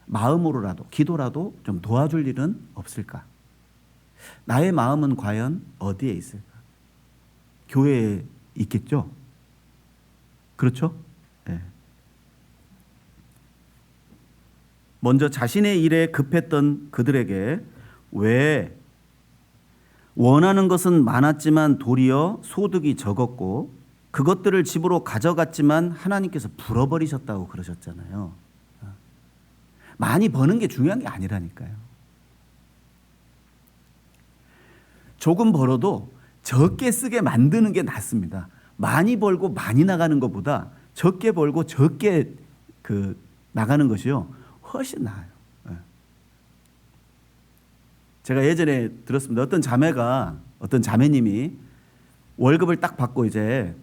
마음으로라도 기도라도 좀 도와줄 일은 없을까? 나의 마음은 과연 어디에 있을까? 교회에 있겠죠? 그렇죠? 네. 먼저 자신의 일에 급했던 그들에게 왜 원하는 것은 많았지만 도리어 소득이 적었고 그것들을 집으로 가져갔지만 하나님께서 불어버리셨다고 그러셨잖아요. 많이 버는 게 중요한 게 아니라니까요. 조금 벌어도 적게 쓰게 만드는 게 낫습니다. 많이 벌고 많이 나가는 것보다 적게 벌고 적게 나가는 것이요 훨씬 나아요. 제가 예전에 들었습니다. 어떤 자매님이 월급을 딱 받고 이제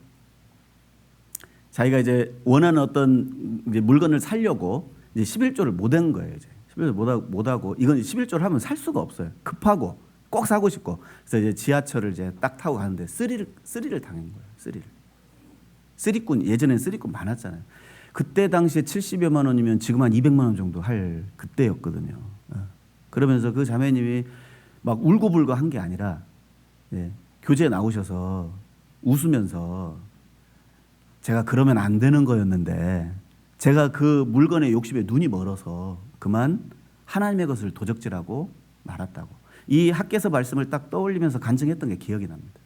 자기가 이제 원하는 어떤 이제 물건을 사려고 이제 11조를 못 한 거예요. 이제 11조를 못 하고 이건 11조를 하면 살 수가 없어요. 급하고 꼭 사고 싶고 그래서 이제 지하철을 이제 딱 타고 가는데 쓰리를 당한 거예요. 쓰리꾼 예전엔 쓰리꾼 많았잖아요. 그때 당시에 70여만 원이면 지금 한 200만 원 정도 할 그때였거든요. 그러면서 그 자매님이 막 울고불고 한 게 아니라 교제에 나오셔서 웃으면서 제가 그러면 안 되는 거였는데 제가 그 물건의 욕심에 눈이 멀어서 그만 하나님의 것을 도적질하고 말았다고. 이 학개서 말씀을 딱 떠올리면서 간증했던 게 기억이 납니다.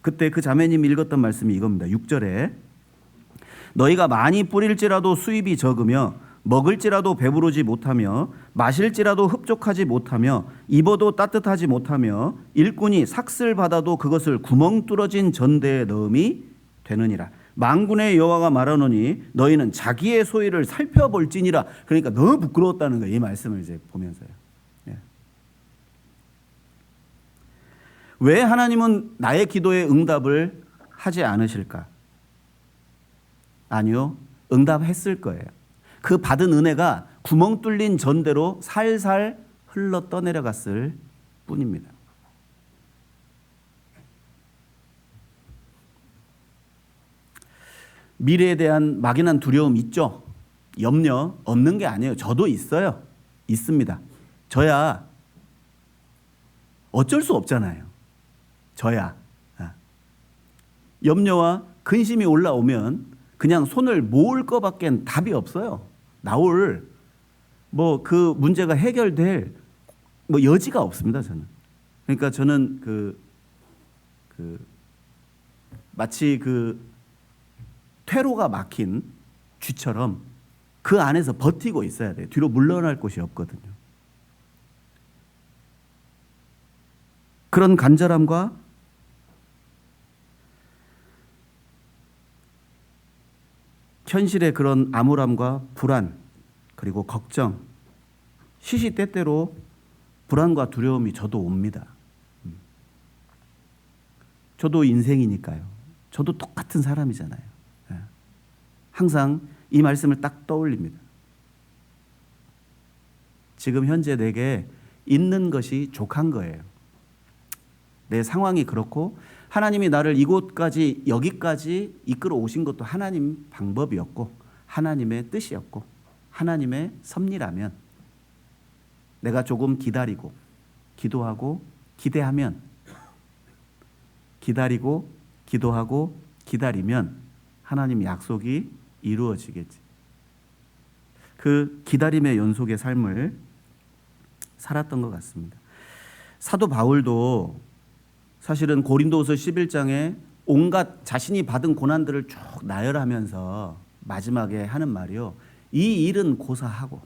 그때 그 자매님이 읽었던 말씀이 이겁니다. 6절에 너희가 많이 뿌릴지라도 수입이 적으며 먹을지라도 배부르지 못하며 마실지라도 흡족하지 못하며 입어도 따뜻하지 못하며 일꾼이 삭슬 받아도 그것을 구멍 뚫어진 전대에 넣음이 되느니라. 만군의 여호와가 말하노니 너희는 자기의 소유를 살펴볼지니라. 그러니까 너무 부끄러웠다는 거예요. 이 말씀을 이제 보면서요. 왜 하나님은 나의 기도에 응답을 하지 않으실까? 아니요, 응답했을 거예요. 그 받은 은혜가 구멍 뚫린 전대로 살살 흘러 떠내려갔을 뿐입니다. 미래에 대한 막연한 두려움 있죠? 염려 없는 게 아니에요. 저도 있어요. 있습니다. 저야 어쩔 수 없잖아요. 저야 염려와 근심이 올라오면 그냥 손을 모을 것밖엔 답이 없어요. 나올 그 문제가 해결될 여지가 없습니다. 저는. 그러니까 저는 마치 퇴로가 막힌 쥐처럼 그 안에서 버티고 있어야 돼요. 뒤로 물러날 곳이 없거든요. 그런 간절함과 현실의 그런 암울함과 불안 그리고 걱정 시시때때로 불안과 두려움이 저도 옵니다. 저도 인생이니까요. 저도 똑같은 사람이잖아요. 항상 이 말씀을 딱 떠올립니다. 지금 현재 내게 있는 것이 족한 거예요. 내 상황이 그렇고 하나님이 나를 이곳까지 여기까지 이끌어 오신 것도 하나님 방법이었고 하나님의 뜻이었고 하나님의 섭리라면 내가 조금 기다리고 기도하고 기대하면 기다리고 기도하고 기다리면 하나님 약속이 이루어지겠지. 그 기다림의 연속의 삶을 살았던 것 같습니다. 사도 바울도 사실은 고린도후서 11장에 온갖 자신이 받은 고난들을 쭉 나열하면서 마지막에 하는 말이요. 이 일은 고사하고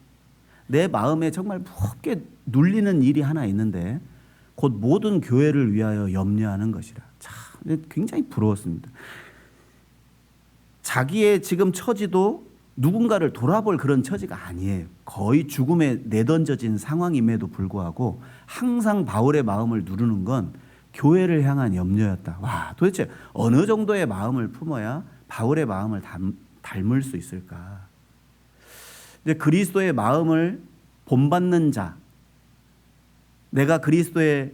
내 마음에 정말 무겁게 눌리는 일이 하나 있는데 곧 모든 교회를 위하여 염려하는 것이라. 참 굉장히 부러웠습니다. 자기의 지금 처지도 누군가를 돌아볼 그런 처지가 아니에요. 거의 죽음에 내던져진 상황임에도 불구하고 항상 바울의 마음을 누르는 건 교회를 향한 염려였다. 와, 도대체 어느 정도의 마음을 품어야 바울의 마음을 닮을 수 있을까? 이제 그리스도의 마음을 본받는 자, 내가 그리스도를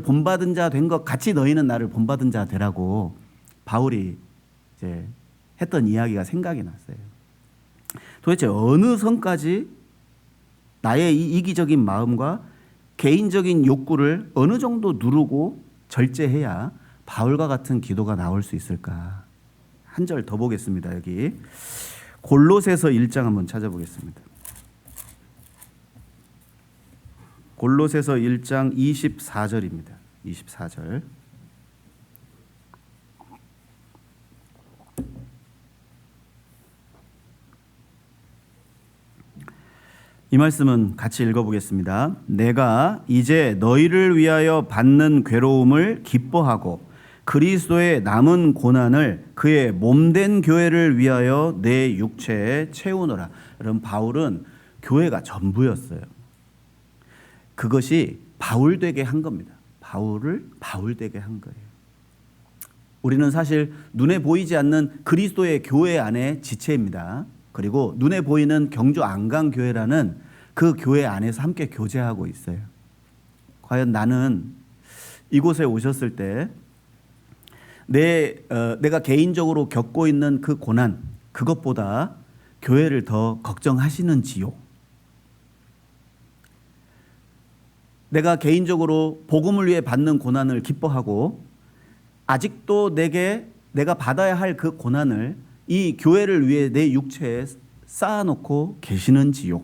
본받은 자 된 것 같이 너희는 나를 본받은 자 되라고 바울이 이제 했던 이야기가 생각이 났어요. 도대체 어느 선까지 나의 이 이기적인 마음과 개인적인 욕구를 어느 정도 누르고 절제해야 바울과 같은 기도가 나올 수 있을까? 한 절 더 보겠습니다. 여기 골로새서 1장 한번 찾아보겠습니다. 골로새서 1장 24절입니다. 24절. 이 말씀은 같이 읽어보겠습니다. 내가 이제 너희를 위하여 받는 괴로움을 기뻐하고 그리스도의 남은 고난을 그의 몸된 교회를 위하여 내 육체에 채우노라. 여러분, 바울은 교회가 전부였어요. 그것이 바울 되게 한 겁니다. 바울을 바울 되게 한 거예요. 우리는 사실 눈에 보이지 않는 그리스도의 교회 안에 지체입니다. 그리고 눈에 보이는 경주 안강교회라는 그 교회 안에서 함께 교제하고 있어요. 과연 나는 이곳에 오셨을 때 내가 개인적으로 겪고 있는 그 고난, 그것보다 교회를 더 걱정하시는지요? 내가 개인적으로 복음을 위해 받는 고난을 기뻐하고 아직도 내가 받아야 할 그 고난을 이 교회를 위해 내 육체에 쌓아놓고 계시는지요.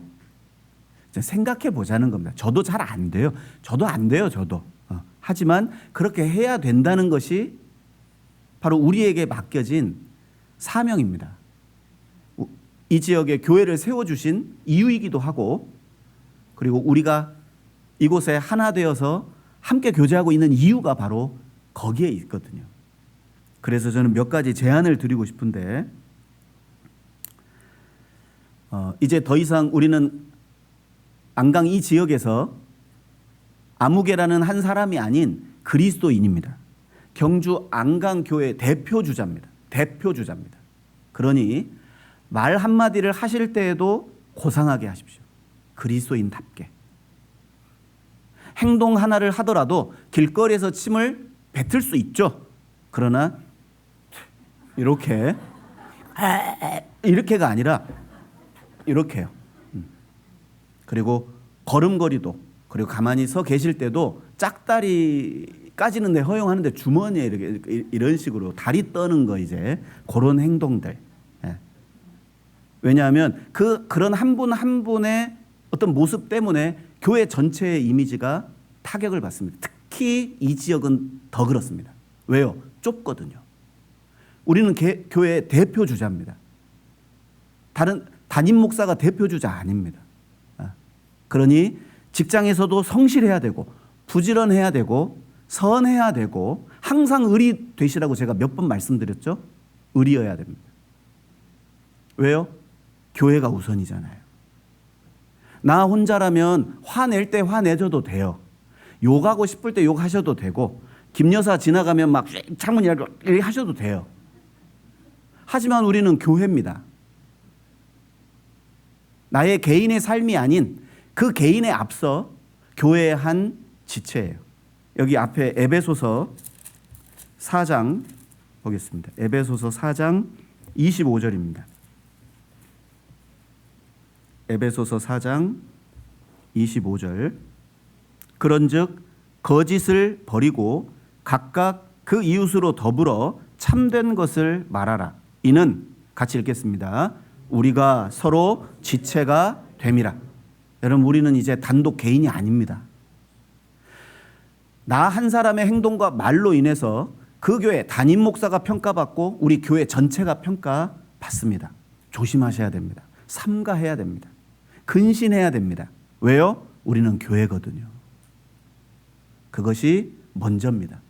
생각해 보자는 겁니다. 저도 잘 안 돼요. 저도 안 돼요. 하지만 그렇게 해야 된다는 것이 바로 우리에게 맡겨진 사명입니다. 이 지역에 교회를 세워주신 이유이기도 하고, 그리고 우리가 이곳에 하나 되어서 함께 교제하고 있는 이유가 바로 거기에 있거든요. 그래서 저는 몇 가지 제안을 드리고 싶은데, 이제 더 이상 우리는 안강 이 지역에서 아무개라는 한 사람이 아닌 그리스도인입니다. 경주 안강교회 대표주자입니다. 그러니 말 한마디를 하실 때에도 고상하게 하십시오. 그리스도인답게. 행동 하나를 하더라도 길거리에서 침을 뱉을 수 있죠. 그러나 이렇게가 아니라 이렇게요. 그리고 걸음걸이도, 그리고 가만히 서 계실 때도 짝다리까지는 허용하는데 주머니에 이런 식으로 다리 떠는 거, 이제 그런 행동들. 왜냐하면 그런 한 분 한 분의 어떤 모습 때문에 교회 전체의 이미지가 타격을 받습니다. 특히 이 지역은 더 그렇습니다. 왜요? 좁거든요. 우리는 교회 대표 주자입니다. 다른 담임 목사가 대표 주자 아닙니다. 그러니 직장에서도 성실해야 되고 부지런해야 되고 선해야 되고 항상 의리 되시라고 제가 몇 번 말씀드렸죠. 의리여야 됩니다. 왜요? 교회가 우선이잖아요. 나 혼자라면 화낼 때 화내줘도 돼요. 욕하고 싶을 때 욕하셔도 되고, 김 여사 지나가면 막 창문 열고 하셔도 돼요. 하지만 우리는 교회입니다. 나의 개인의 삶이 아닌 그 개인에 앞서 교회의 한 지체예요. 여기 앞에 에베소서 4장 보겠습니다. 에베소서 4장 25절입니다. 에베소서 4장 25절. 그런즉 거짓을 버리고 각각 그 이웃으로 더불어 참된 것을 말하라. 이는 같이 읽겠습니다. 우리가 서로 지체가 됨이라. 여러분, 우리는 이제 단독 개인이 아닙니다. 나 한 사람의 행동과 말로 인해서 그 교회 담임 목사가 평가받고 우리 교회 전체가 평가받습니다. 조심하셔야 됩니다. 삼가해야 됩니다. 근신해야 됩니다. 왜요? 우리는 교회거든요. 그것이 먼저입니다.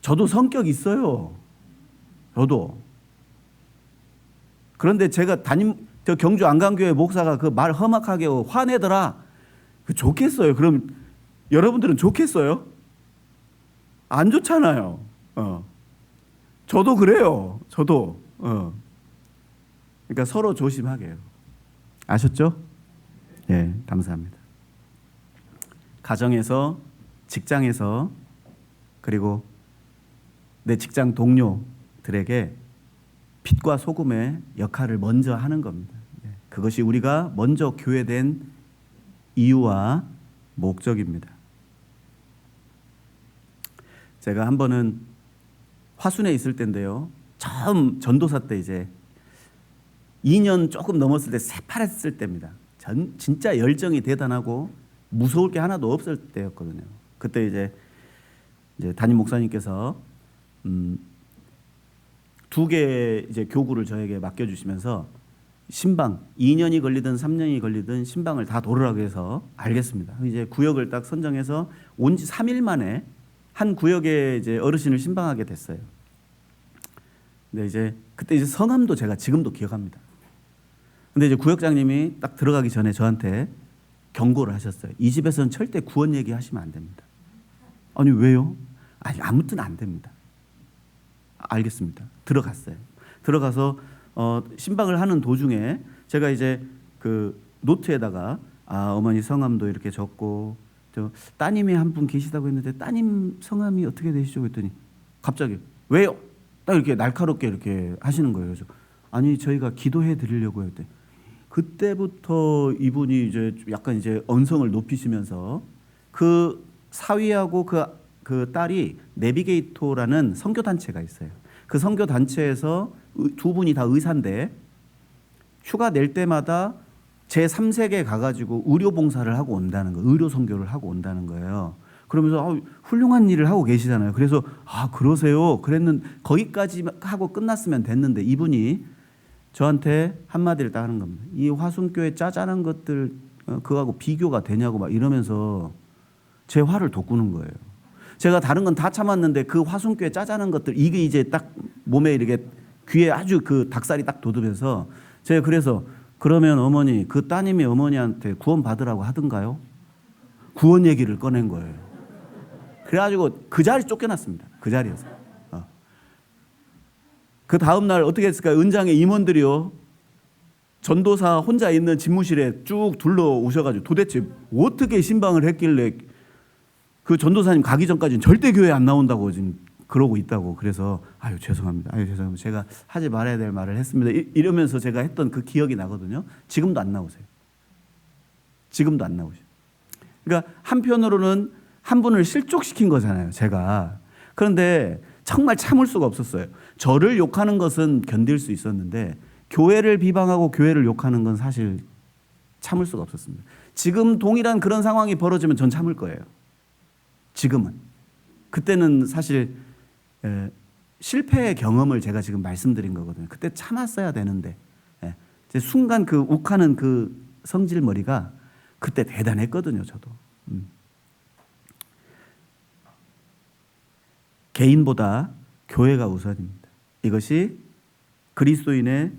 저도 성격 있어요. 저도. 그런데 제가 저 경주 안강교회 목사가 그 말 험악하게 화내더라. 좋겠어요? 그럼 여러분들은 좋겠어요? 안 좋잖아요. 저도 그래요. 저도. 그러니까 서로 조심하게 해요. 아셨죠? 예, 감사합니다. 가정에서, 직장에서, 그리고 내 직장 동료들에게 빛과 소금의 역할을 먼저 하는 겁니다. 그것이 우리가 먼저 교회된 이유와 목적입니다. 제가 한 번은 화순에 있을 때인데요. 처음 전도사 때 이제 2년 조금 넘었을 때 새파랬을 때입니다. 진짜 열정이 대단하고 무서울 게 하나도 없을 때였거든요. 그때 이제 담임 목사님께서 2개의 이제 교구를 저에게 맡겨주시면서 신방 2년이 걸리든 3년이 걸리든 신방을 다 도르라고 해서 알겠습니다. 이제 구역을 딱 선정해서 온 지 3일 만에 한 구역에 이제 어르신을 신방하게 됐어요. 근데 이제 그때 이제 성함도 제가 지금도 기억합니다. 근데 이제 구역장님이 딱 들어가기 전에 저한테 경고를 하셨어요. 이 집에서는 절대 구원 얘기하시면 안 됩니다. 아니 왜요? 아니 아무튼 안 됩니다. 알겠습니다. 들어갔어요. 들어가서 신방을 하는 도중에 제가 이제 그 노트에다가 어머니 성함도 이렇게 적고 따님이 한 분 계시다고 했는데 따님 성함이 어떻게 되시죠? 그랬더니 갑자기 왜요? 딱 이렇게 날카롭게 이렇게 하시는 거예요. 그래서 아니 저희가 기도해 드리려고 했더니 그때부터 이분이 이제 약간 이제 언성을 높이시면서 그 사위하고 그 딸이 내비게이토라는 선교 단체가 있어요. 그 선교 단체에서 두 분이 다 의사인데 휴가 낼 때마다 제 3세계 가가지고 의료 봉사를 하고 온다는 거예요. 의료 선교를 하고 온다는 거예요. 그러면서 훌륭한 일을 하고 계시잖아요. 그래서 그러세요. 그랬는데 거기까지 하고 끝났으면 됐는데 이분이 저한테 한마디를 딱 하는 겁니다. 이 화순교회 짜잘한 것들 그거하고 비교가 되냐고 막 이러면서 제 화를 돋구는 거예요. 제가 다른 건 다 참았는데 그 화순교회 짜잘한 것들 이게 이제 딱 몸에 이렇게 귀에 아주 그 닭살이 딱 돋으면서 제가 그래서 그러면 어머니 그 따님이 어머니한테 구원 받으라고 하던가요? 구원 얘기를 꺼낸 거예요. 그래가지고 그 자리 쫓겨났습니다. 그 자리에서. 그 다음 날 어떻게 했을까요? 은장의 임원들이요. 전도사 혼자 있는 집무실에 쭉 둘러오셔가지고 도대체 어떻게 신방을 했길래 그 전도사님 가기 전까지는 절대 교회 안 나온다고 지금 그러고 있다고. 그래서 죄송합니다. 죄송합니다. 제가 하지 말아야 될 말을 했습니다. 이러면서 제가 했던 그 기억이 나거든요. 지금도 안 나오세요. 지금도 안 나오셔요. 그러니까 한편으로는 한 분을 실족시킨 거잖아요. 제가. 그런데 정말 참을 수가 없었어요. 저를 욕하는 것은 견딜 수 있었는데 교회를 비방하고 교회를 욕하는 건 사실 참을 수가 없었습니다. 지금 동일한 그런 상황이 벌어지면 전 참을 거예요. 지금은. 그때는 사실 실패의 경험을 제가 지금 말씀드린 거거든요. 그때 참았어야 되는데 순간 그 욱하는 그 성질머리가 그때 대단했거든요. 저도. 개인보다 교회가 우선입니다. 이것이 그리스도인의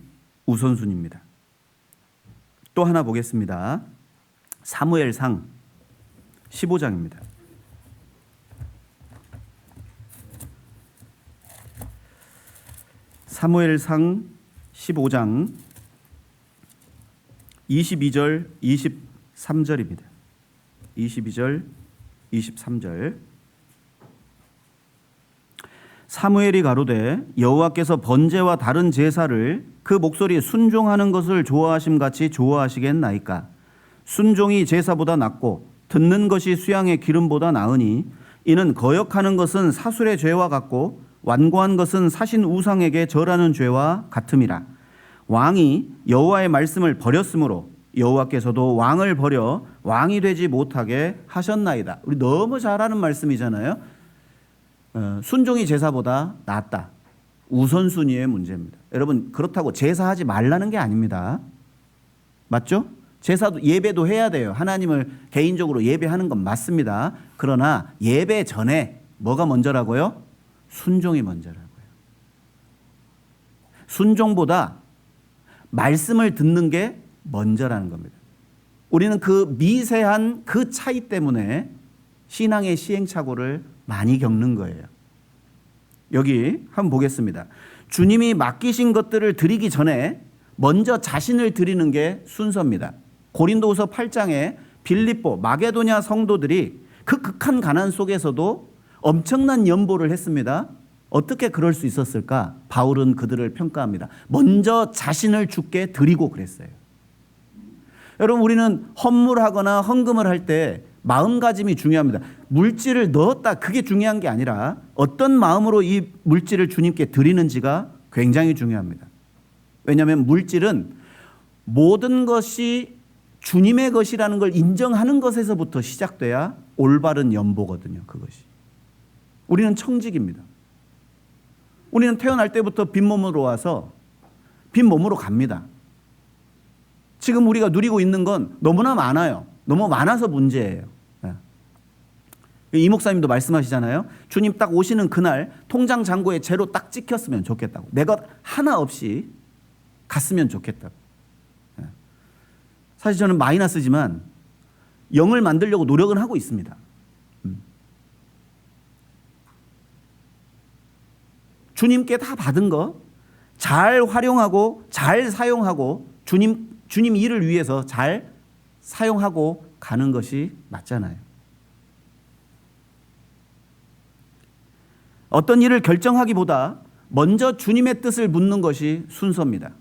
우선순위입니다. 또 하나 보겠습니다. 사무엘상 15장입니다. 사무엘상 15장 22절 23절입니다. 22절 23절 사무엘이 가로되 여호와께서 번제와 다른 제사를 그 목소리에 순종하는 것을 좋아하심 같이 좋아하시겠나이까. 순종이 제사보다 낫고 듣는 것이 수양의 기름보다 나으니 이는 거역하는 것은 사술의 죄와 같고 완고한 것은 사신 우상에게 절하는 죄와 같음이라. 왕이 여호와의 말씀을 버렸으므로 여호와께서도 왕을 버려 왕이 되지 못하게 하셨나이다. 우리 너무 잘 아는 말씀이잖아요. 순종이 제사보다 낫다. 우선순위의 문제입니다. 여러분 그렇다고 제사하지 말라는 게 아닙니다. 맞죠? 제사도 예배도 해야 돼요. 하나님을 개인적으로 예배하는 건 맞습니다. 그러나 예배 전에 뭐가 먼저라고요? 순종이 먼저라고요. 순종보다 말씀을 듣는 게 먼저라는 겁니다. 우리는 그 미세한 그 차이 때문에 신앙의 시행착오를 많이 겪는 거예요. 여기 한번 보겠습니다. 주님이 맡기신 것들을 드리기 전에 먼저 자신을 드리는 게 순서입니다. 고린도후서 8장에 빌립보, 마게도냐 성도들이 그 극한 가난 속에서도 엄청난 연보를 했습니다. 어떻게 그럴 수 있었을까? 바울은 그들을 평가합니다. 먼저 자신을 주께 드리고 그랬어요. 여러분 우리는 헌물하거나 헌금을 할 때 마음가짐이 중요합니다. 물질을 넣었다 그게 중요한 게 아니라 어떤 마음으로 이 물질을 주님께 드리는지가 굉장히 중요합니다. 왜냐하면 물질은 모든 것이 주님의 것이라는 걸 인정하는 것에서부터 시작돼야 올바른 연보거든요. 그것이. 우리는 청직입니다. 우리는 태어날 때부터 빈몸으로 와서 빈몸으로 갑니다. 지금 우리가 누리고 있는 건 너무나 많아요. 너무 많아서 문제예요. 이 목사님도 말씀하시잖아요. 주님 딱 오시는 그날 통장 잔고에 제로 딱 찍혔으면 좋겠다고. 내 것 하나 없이 갔으면 좋겠다고. 사실 저는 마이너스지만 영을 만들려고 노력은 하고 있습니다. 주님께 다 받은 거 잘 활용하고 잘 사용하고 주님 일을 위해서 잘 사용하고 가는 것이 맞잖아요. 어떤 일을 결정하기보다 먼저 주님의 뜻을 묻는 것이 순서입니다.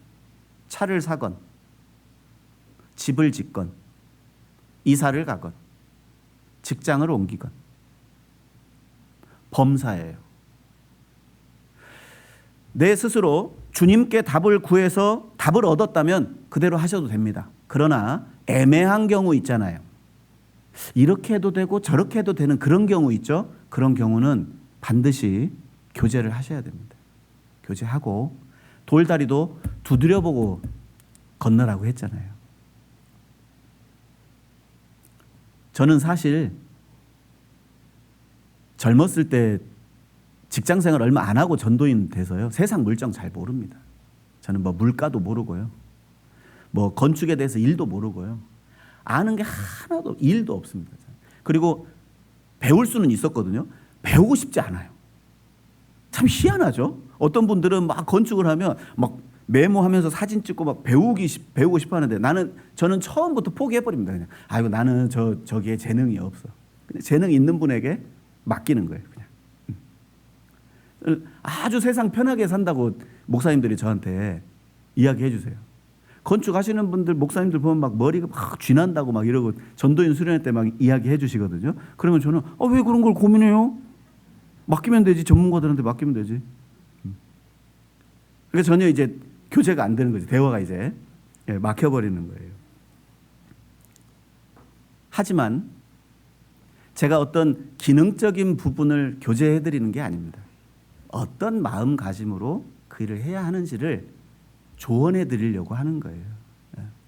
차를 사건, 집을 짓건 이사를 가건 직장을 옮기건 범사예요. 내 스스로 주님께 답을 구해서 답을 얻었다면 그대로 하셔도 됩니다. 그러나 애매한 경우 있잖아요. 이렇게 해도 되고 저렇게 해도 되는 그런 경우 있죠. 그런 경우는 반드시 교제를 하셔야 됩니다. 교제하고 돌다리도 두드려보고 건너라고 했잖아요. 저는 사실 젊었을 때 직장생활 얼마 안 하고 전도인 돼서요. 세상 물정 잘 모릅니다. 저는 뭐 물가도 모르고요. 뭐 건축에 대해서 일도 모르고요. 아는 게 하나도 일도 없습니다. 그리고 배울 수는 있었거든요. 배우고 싶지 않아요. 참 희한하죠. 어떤 분들은 막 건축을 하면 막 메모하면서 사진 찍고 막 배우고 싶어 하는데 저는 처음부터 포기해버립니다. 그냥 아이고 나는 저기에 재능이 없어. 그냥 재능 있는 분에게 맡기는 거예요. 그냥 아주 세상 편하게 산다고 목사님들이 저한테 이야기해 주세요. 건축하시는 분들 목사님들 보면 막 머리가 막 쥐난다고 막 이러고 전도인 수련회 때 막 이야기해 주시거든요. 그러면 저는 왜 그런 걸 고민해요? 맡기면 되지. 전문가들한테 맡기면 되지. 그러니까 전혀 이제 교제가 안 되는 거죠. 대화가 이제 막혀버리는 거예요. 하지만 제가 어떤 기능적인 부분을 교제해 드리는 게 아닙니다. 어떤 마음가짐으로 그 일을 해야 하는지를 조언해 드리려고 하는 거예요.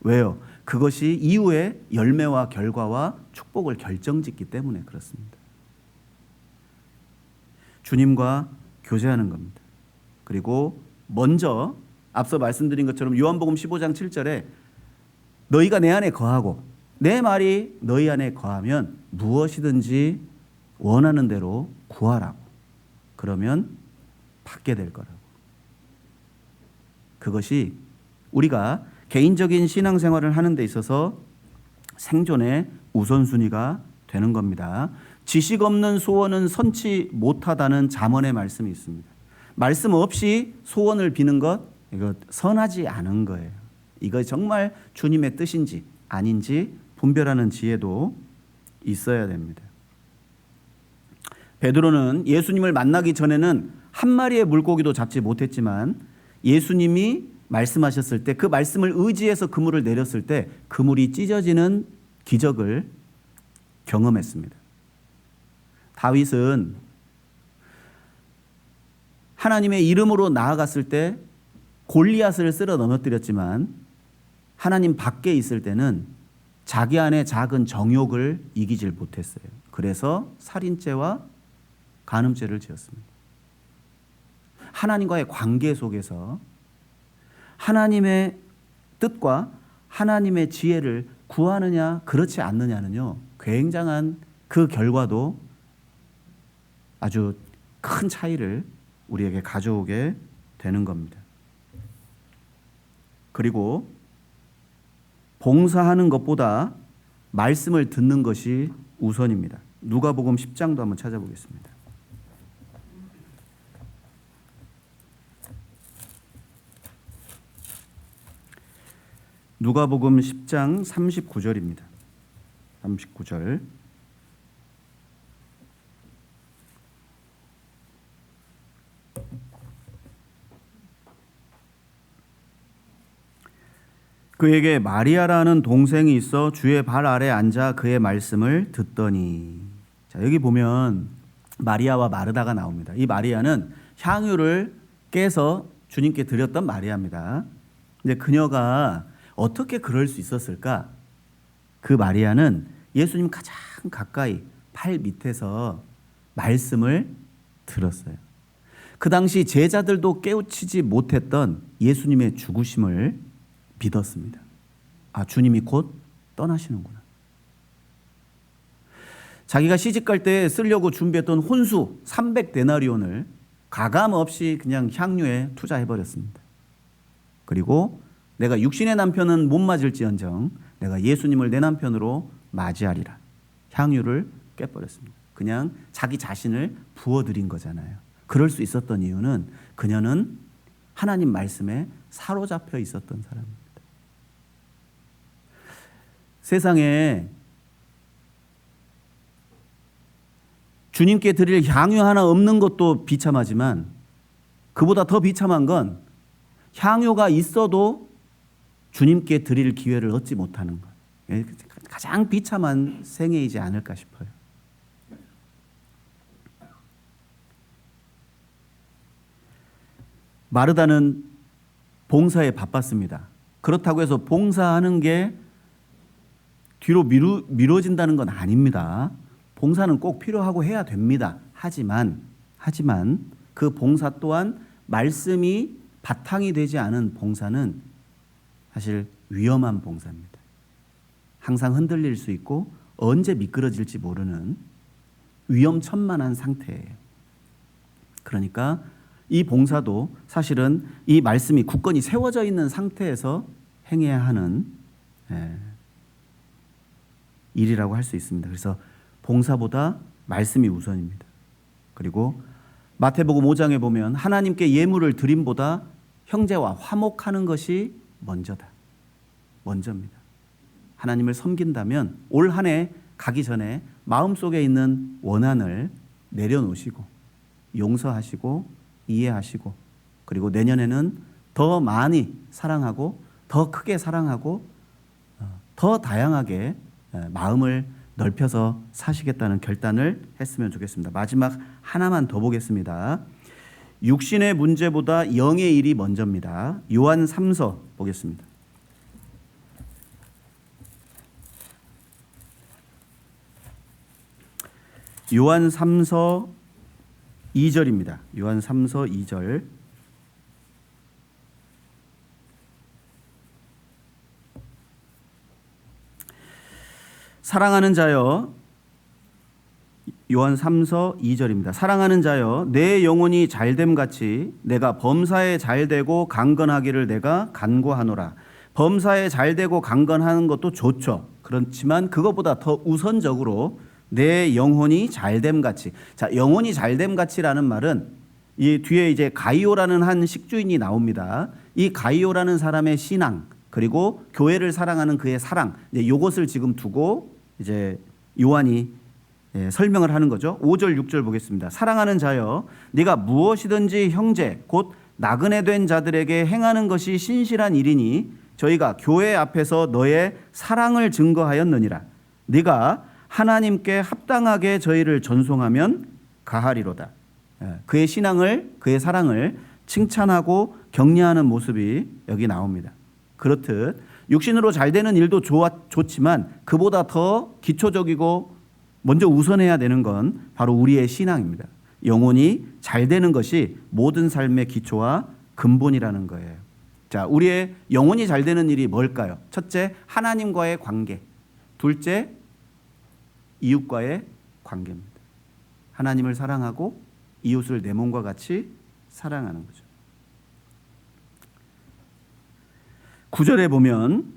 왜요? 그것이 이후에 열매와 결과와 축복을 결정짓기 때문에 그렇습니다. 주님과 교제하는 겁니다. 그리고 먼저 앞서 말씀드린 것처럼 요한복음 15장 7절에 너희가 내 안에 거하고 내 말이 너희 안에 거하면 무엇이든지 원하는 대로 구하라고. 그러면 받게 될 거라고. 그것이 우리가 개인적인 신앙생활을 하는 데 있어서 생존의 우선순위가 되는 겁니다. 지식 없는 소원은 선치 못하다는 잠언의 말씀이 있습니다. 말씀 없이 소원을 비는 것, 이거 선하지 않은 거예요. 이거 정말 주님의 뜻인지 아닌지 분별하는 지혜도 있어야 됩니다. 베드로는 예수님을 만나기 전에는 한 마리의 물고기도 잡지 못했지만 예수님이 말씀하셨을 때 그 말씀을 의지해서 그물을 내렸을 때 그물이 찢어지는 기적을 경험했습니다. 다윗은 하나님의 이름으로 나아갔을 때 골리앗을 쓸어 넘어뜨렸지만 하나님 밖에 있을 때는 자기 안에 작은 정욕을 이기질 못했어요. 그래서 살인죄와 간음죄를 지었습니다. 하나님과의 관계 속에서 하나님의 뜻과 하나님의 지혜를 구하느냐 그렇지 않느냐는요, 굉장한 그 결과도 아주 큰 차이를 우리에게 가져오게 되는 겁니다. 그리고 봉사하는 것보다 말씀을 듣는 것이 우선입니다. 누가복음 10장도 한번 찾아보겠습니다. 누가복음 10장 39절입니다. 39절. 그에게 마리아라는 동생이 있어 주의 발 아래 앉아 그의 말씀을 듣더니. 자, 여기 보면 마리아와 마르다가 나옵니다. 이 마리아는 향유를 깨서 주님께 드렸던 마리아입니다. 근데 그녀가 어떻게 그럴 수 있었을까? 그 마리아는 예수님 가장 가까이 팔 밑에서 말씀을 들었어요. 그 당시 제자들도 깨우치지 못했던 예수님의 죽으심을 믿었습니다. 아, 주님이 곧 떠나시는구나. 자기가 시집갈 때 쓰려고 준비했던 혼수 300데나리온을 가감 없이 그냥 향유에 투자해버렸습니다. 그리고 내가 육신의 남편은 못 맞을지언정 내가 예수님을 내 남편으로 맞이하리라. 향유를 깨버렸습니다. 그냥 자기 자신을 부어드린 거잖아요. 그럴 수 있었던 이유는 그녀는 하나님 말씀에 사로잡혀 있었던 사람입니다. 세상에 주님께 드릴 향유 하나 없는 것도 비참하지만 그보다 더 비참한 건 향유가 있어도 주님께 드릴 기회를 얻지 못하는 것. 가장 비참한 생애이지 않을까 싶어요. 마르다는 봉사에 바빴습니다. 그렇다고 해서 봉사하는 게 뒤로 미뤄진다는 건 아닙니다. 봉사는 꼭 필요하고 해야 됩니다. 하지만 그 봉사 또한 말씀이 바탕이 되지 않은 봉사는 사실 위험한 봉사입니다. 항상 흔들릴 수 있고 언제 미끄러질지 모르는 위험천만한 상태예요. 그러니까 이 봉사도 사실은 이 말씀이 굳건히 세워져 있는 상태에서 행해야 하는 일이라고 할 수 있습니다. 그래서 봉사보다 말씀이 우선입니다. 그리고 마태복음 5장에 보면 하나님께 예물을 드림보다 형제와 화목하는 것이 먼저입니다. 하나님을 섬긴다면 올 한 해 가기 전에 마음속에 있는 원한을 내려놓으시고 용서하시고 이해하시고 그리고 내년에는 더 많이 사랑하고 더 크게 사랑하고 더 다양하게 마음을 넓혀서 사시겠다는 결단을 했으면 좋겠습니다. 마지막 하나만 더 보겠습니다. 육신의 문제보다 영의 일이 먼저입니다. 요한 3서 보겠습니다. 요한 3서 2절입니다. 요한 3서 2절. 사랑하는 자여, 요한 3서 2절입니다. 사랑하는 자여, 내 영혼이 잘됨같이 내가 범사에 잘되고 강건하기를 내가 간구하노라. 범사에 잘되고 강건하는 것도 좋죠. 그렇지만 그것보다 더 우선적으로 내 영혼이 잘됨같이. 자, 영혼이 잘됨같이라는 말은 이 뒤에 이제 가이오라는 한 식주인이 나옵니다. 이 가이오라는 사람의 신앙 그리고 교회를 사랑하는 그의 사랑, 이것을 지금 두고 이제 요한이 설명을 하는 거죠. 5절 6절 보겠습니다. 사랑하는 자여, 네가 무엇이든지 형제 곧 나그네 된 자들에게 행하는 것이 신실한 일이니 저희가 교회 앞에서 너의 사랑을 증거하였느니라. 네가 하나님께 합당하게 저희를 전송하면 가하리로다. 그의 신앙을, 그의 사랑을 칭찬하고 격려하는 모습이 여기 나옵니다. 그렇듯 육신으로 잘 되는 일도 좋지만 그보다 더 기초적이고 먼저 우선해야 되는 건 바로 우리의 신앙입니다. 영혼이 잘 되는 것이 모든 삶의 기초와 근본이라는 거예요. 자, 우리의 영혼이 잘 되는 일이 뭘까요? 첫째, 하나님과의 관계. 둘째, 이웃과의 관계입니다. 하나님을 사랑하고 이웃을 내 몸과 같이 사랑하는 거죠. 9절에 보면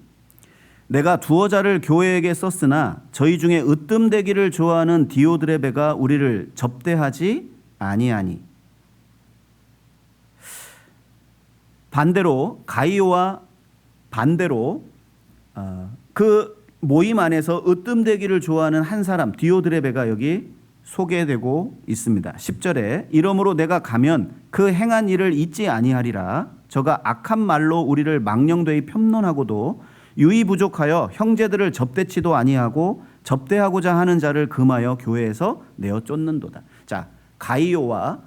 내가 두어 자를 교회에게 썼으나 저희 중에 으뜸되기를 좋아하는 디오드레베가 우리를 접대하지 아니하니. 반대로 가이오와 반대로 그 모임 안에서 으뜸되기를 좋아하는 한 사람 디오드레베가 여기 소개되고 있습니다. 10절에 이러므로 내가 가면 그 행한 일을 잊지 아니하리라. 저가 악한 말로 우리를 망령되이 편론하고도 유의 부족하여 형제들을 접대치도 아니하고 접대하고자 하는 자를 금하여 교회에서 내어 쫓는도다. 자, 가이오와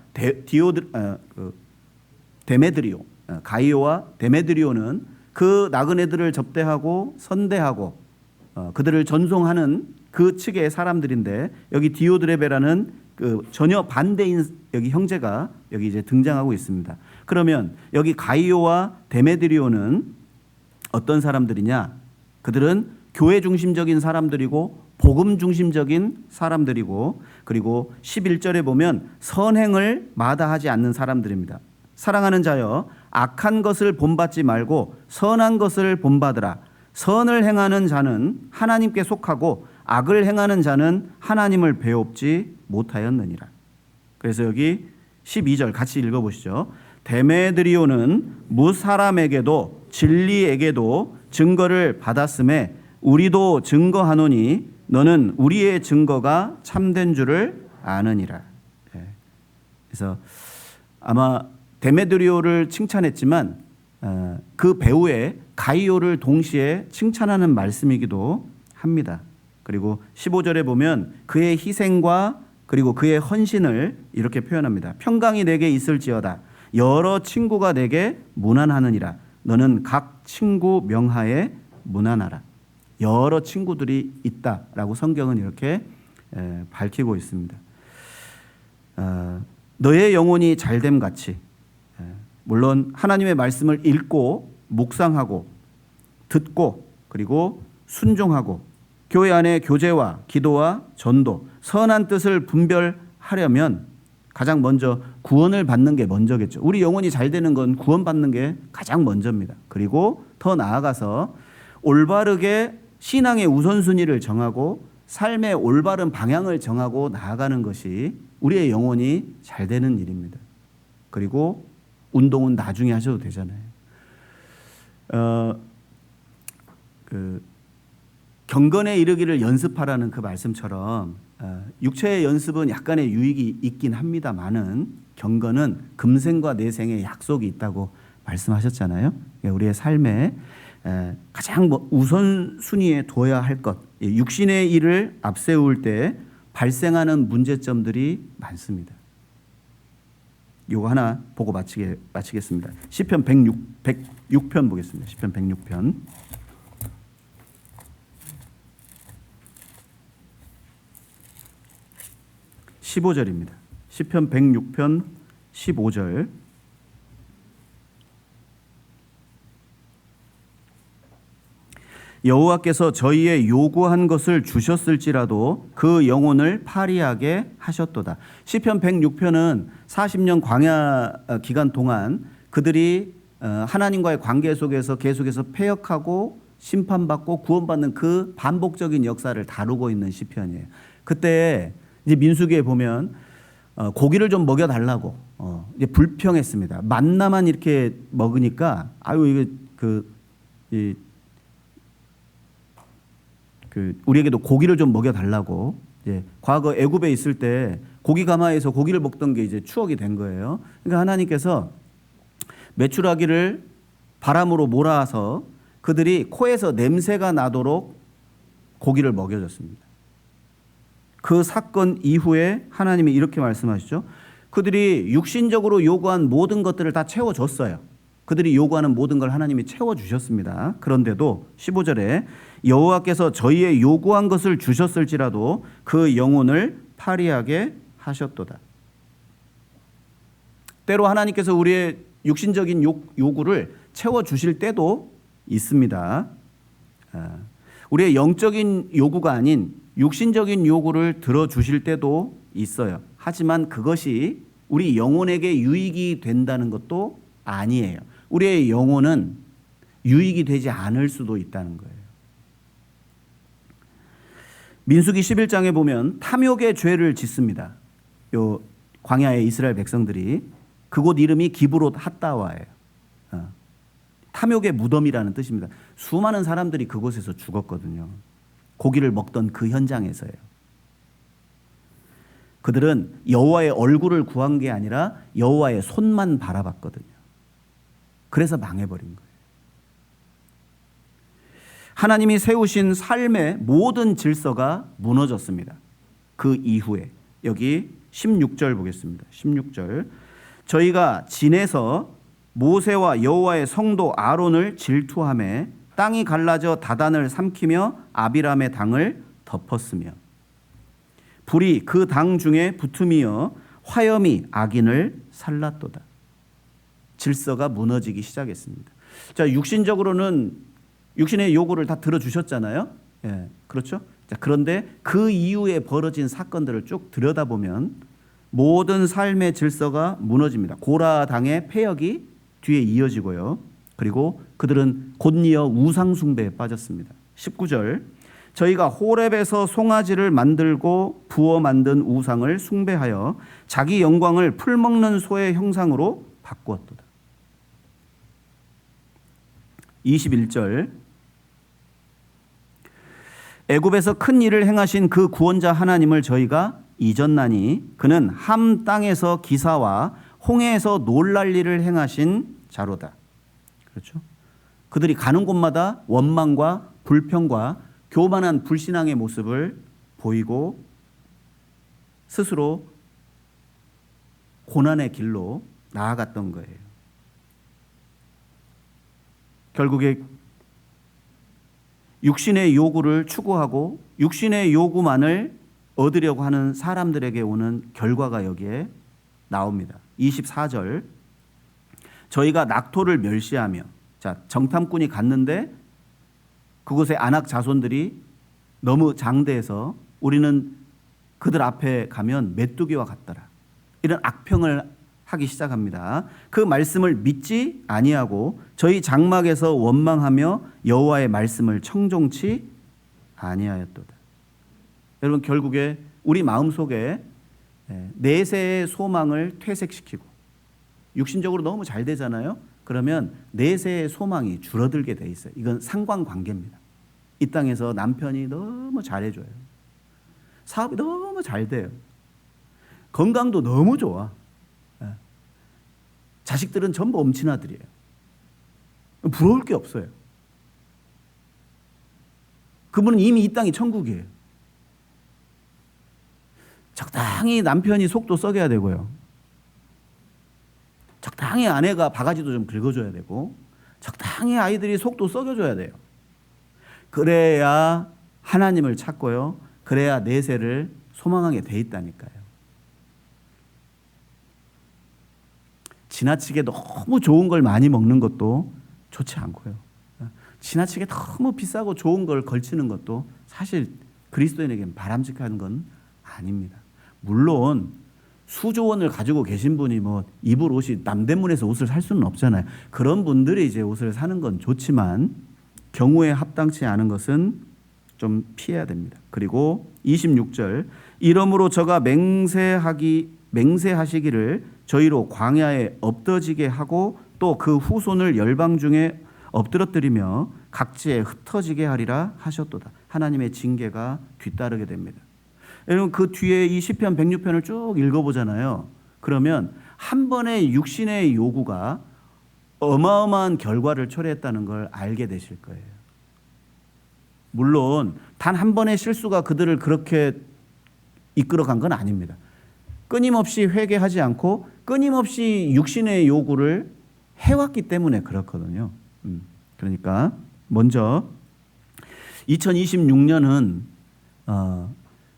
데메드리오, 가이오와 데메드리오는 그 나그네들을 접대하고 선대하고 그들을 전송하는 그 측의 사람들인데 여기 디오드레베라는 그 전혀 반대인 여기 형제가 여기 이제 등장하고 있습니다. 그러면 여기 가이오와 데메드리오는 어떤 사람들이냐? 그들은 교회 중심적인 사람들이고 복음 중심적인 사람들이고 그리고 11절에 보면 선행을 마다하지 않는 사람들입니다. 사랑하는 자여, 악한 것을 본받지 말고 선한 것을 본받으라. 선을 행하는 자는 하나님께 속하고 악을 행하는 자는 하나님을 배웁지 못하였느니라. 그래서 여기 12절 같이 읽어보시죠. 데메드리오는 무사람에게도 진리에게도 증거를 받았음에 우리도 증거하노니 너는 우리의 증거가 참된 줄을 아느니라. 그래서 아마 데메드리오를 칭찬했지만 그 배후에 가이오를 동시에 칭찬하는 말씀이기도 합니다. 그리고 15절에 보면 그의 희생과 그리고 그의 헌신을 이렇게 표현합니다. 평강이 내게 있을지어다. 여러 친구가 내게 문안하느니라. 너는 각 친구 명하에 문안하라. 여러 친구들이 있다라고 성경은 이렇게 밝히고 있습니다. 너의 영혼이 잘됨 같이, 물론 하나님의 말씀을 읽고 묵상하고 듣고 그리고 순종하고 교회 안에 교제와 기도와 전도, 선한 뜻을 분별하려면 가장 먼저 구원을 받는 게 먼저겠죠. 우리 영혼이 잘 되는 건 구원받는 게 가장 먼저입니다. 그리고 더 나아가서 올바르게 신앙의 우선순위를 정하고 삶의 올바른 방향을 정하고 나아가는 것이 우리의 영혼이 잘 되는 일입니다. 그리고 운동은 나중에 하셔도 되잖아요. 경건에 이르기를 연습하라는 그 말씀처럼 육체의 연습은 약간의 유익이 있긴 합니다만은 경건은 금생과 내생의 약속이 있다고 말씀하셨잖아요. 우리의 삶에 가장 우선순위에 둬야 할 것, 육신의 일을 앞세울 때 발생하는 문제점들이 많습니다. 이거 하나 보고 마치겠습니다. 시편 106편 보겠습니다. 시편 106편. 15절입니다. 시편 106편 15절. 여호와께서 저희의 요구한 것을 주셨을지라도 그 영혼을 파리하게 하셨도다. 시편 106편은 40년 광야 기간 동안 그들이 하나님과의 관계 속에서 계속해서 패역하고 심판받고 구원받는 그 반복적인 역사를 다루고 있는 시편이에요. 그때 이제 민수기에 보면 고기를 좀 먹여달라고 이제 불평했습니다. 만나만 이렇게 먹으니까 아유 이게 우리에게도 고기를 좀 먹여달라고. 이제 과거 애굽에 있을 때 고기 가마에서 고기를 먹던 게 이제 추억이 된 거예요. 그러니까 하나님께서 메추라기를 바람으로 몰아서 그들이 코에서 냄새가 나도록 고기를 먹여줬습니다. 그 사건 이후에 하나님이 이렇게 말씀하시죠. 그들이 육신적으로 요구한 모든 것들을 다 채워줬어요. 그들이 요구하는 모든 걸 하나님이 채워주셨습니다. 그런데도 15절에 여호와께서 저희의 요구한 것을 주셨을지라도 그 영혼을 파리하게 하셨도다. 때로 하나님께서 우리의 육신적인 요구를 채워주실 때도 있습니다. 우리의 영적인 요구가 아닌 육신적인 요구를 들어주실 때도 있어요. 하지만 그것이 우리 영혼에게 유익이 된다는 것도 아니에요. 우리의 영혼은 유익이 되지 않을 수도 있다는 거예요. 민수기 11장에 보면 탐욕의 죄를 짓습니다. 요 광야의 이스라엘 백성들이 그곳 이름이 기브롯 핫다와예요. 탐욕의 무덤이라는 뜻입니다. 수많은 사람들이 그곳에서 죽었거든요. 고기를 먹던 그 현장에서요. 그들은 여호와의 얼굴을 구한 게 아니라 여호와의 손만 바라봤거든요. 그래서 망해버린 거예요. 하나님이 세우신 삶의 모든 질서가 무너졌습니다. 그 이후에 여기 16절 보겠습니다. 16절. 저희가 진에서 모세와 여호와의 성도 아론을 질투하며 땅이 갈라져 다단을 삼키며 아비람의 당을 덮었으며 불이 그 당 중에 붙음이여 화염이 악인을 살랐도다. 질서가 무너지기 시작했습니다. 자, 육신적으로는 육신의 요구를 다 들어주셨잖아요. 예, 그렇죠? 자, 그런데 그 이후에 벌어진 사건들을 쭉 들여다보면 모든 삶의 질서가 무너집니다. 고라 당의 패역이 뒤에 이어지고요. 그리고 그들은 곧이어 우상 숭배에 빠졌습니다. 19절. 저희가 호렙에서 송아지를 만들고 부어 만든 우상을 숭배하여 자기 영광을 풀먹는 소의 형상으로 바꾸었도다. 21절. 애굽에서 큰 일을 행하신 그 구원자 하나님을 저희가 잊었나니 그는 함 땅에서 기사와 홍해에서 놀랄 일을 행하신 자로다. 그렇죠? 그들이 가는 곳마다 원망과 불평과 교만한 불신앙의 모습을 보이고 스스로 고난의 길로 나아갔던 거예요. 결국에 육신의 요구를 추구하고 육신의 요구만을 얻으려고 하는 사람들에게 오는 결과가 여기에 나옵니다. 24절, 저희가 낙토를 멸시하며, 자, 정탐꾼이 갔는데 그곳에 아낙 자손들이 너무 장대해서 우리는 그들 앞에 가면 메뚜기와 같더라, 이런 악평을 하기 시작합니다. 그 말씀을 믿지 아니하고 저희 장막에서 원망하며 여호와의 말씀을 청종치 아니하였도다. 여러분, 결국에 우리 마음속에 내세의 소망을 퇴색시키고, 육신적으로 너무 잘 되잖아요. 그러면 내세의 소망이 줄어들게 돼 있어요. 이건 상관관계입니다. 이 땅에서 남편이 너무 잘해줘요. 사업이 너무 잘 돼요. 건강도 너무 좋아. 자식들은 전부 엄친아들이에요. 부러울 게 없어요. 그분은 이미 이 땅이 천국이에요. 적당히 남편이 속도 썩여야 되고요. 적당히 아내가 바가지도 좀 긁어줘야 되고, 적당히 아이들이 속도 썩여줘야 돼요. 그래야 하나님을 찾고요. 그래야 내세를 소망하게 돼 있다니까요. 지나치게 너무 좋은 걸 많이 먹는 것도 좋지 않고요. 지나치게 너무 비싸고 좋은 걸 걸치는 것도 사실 그리스도인에게는 바람직한 건 아닙니다. 물론 수조 원을 가지고 계신 분이 뭐 입을 옷이 남대문에서 옷을 살 수는 없잖아요. 그런 분들이 이제 옷을 사는 건 좋지만 경우에 합당치 않은 것은 좀 피해야 됩니다. 그리고 26절, 이러므로 저가 맹세하시기를 저희로 광야에 엎드지게 하고 또 그 후손을 열방 중에 엎드러뜨리며 각지에 흩어지게 하리라 하셨도다. 하나님의 징계가 뒤따르게 됩니다. 여러분, 그 뒤에 이 시편 106편을 쭉 읽어보잖아요. 그러면 한 번의 육신의 요구가 어마어마한 결과를 초래했다는 걸 알게 되실 거예요. 물론 단 한 번의 실수가 그들을 그렇게 이끌어간 건 아닙니다. 끊임없이 회개하지 않고 끊임없이 육신의 요구를 해왔기 때문에 그렇거든요. 그러니까 먼저 2026년은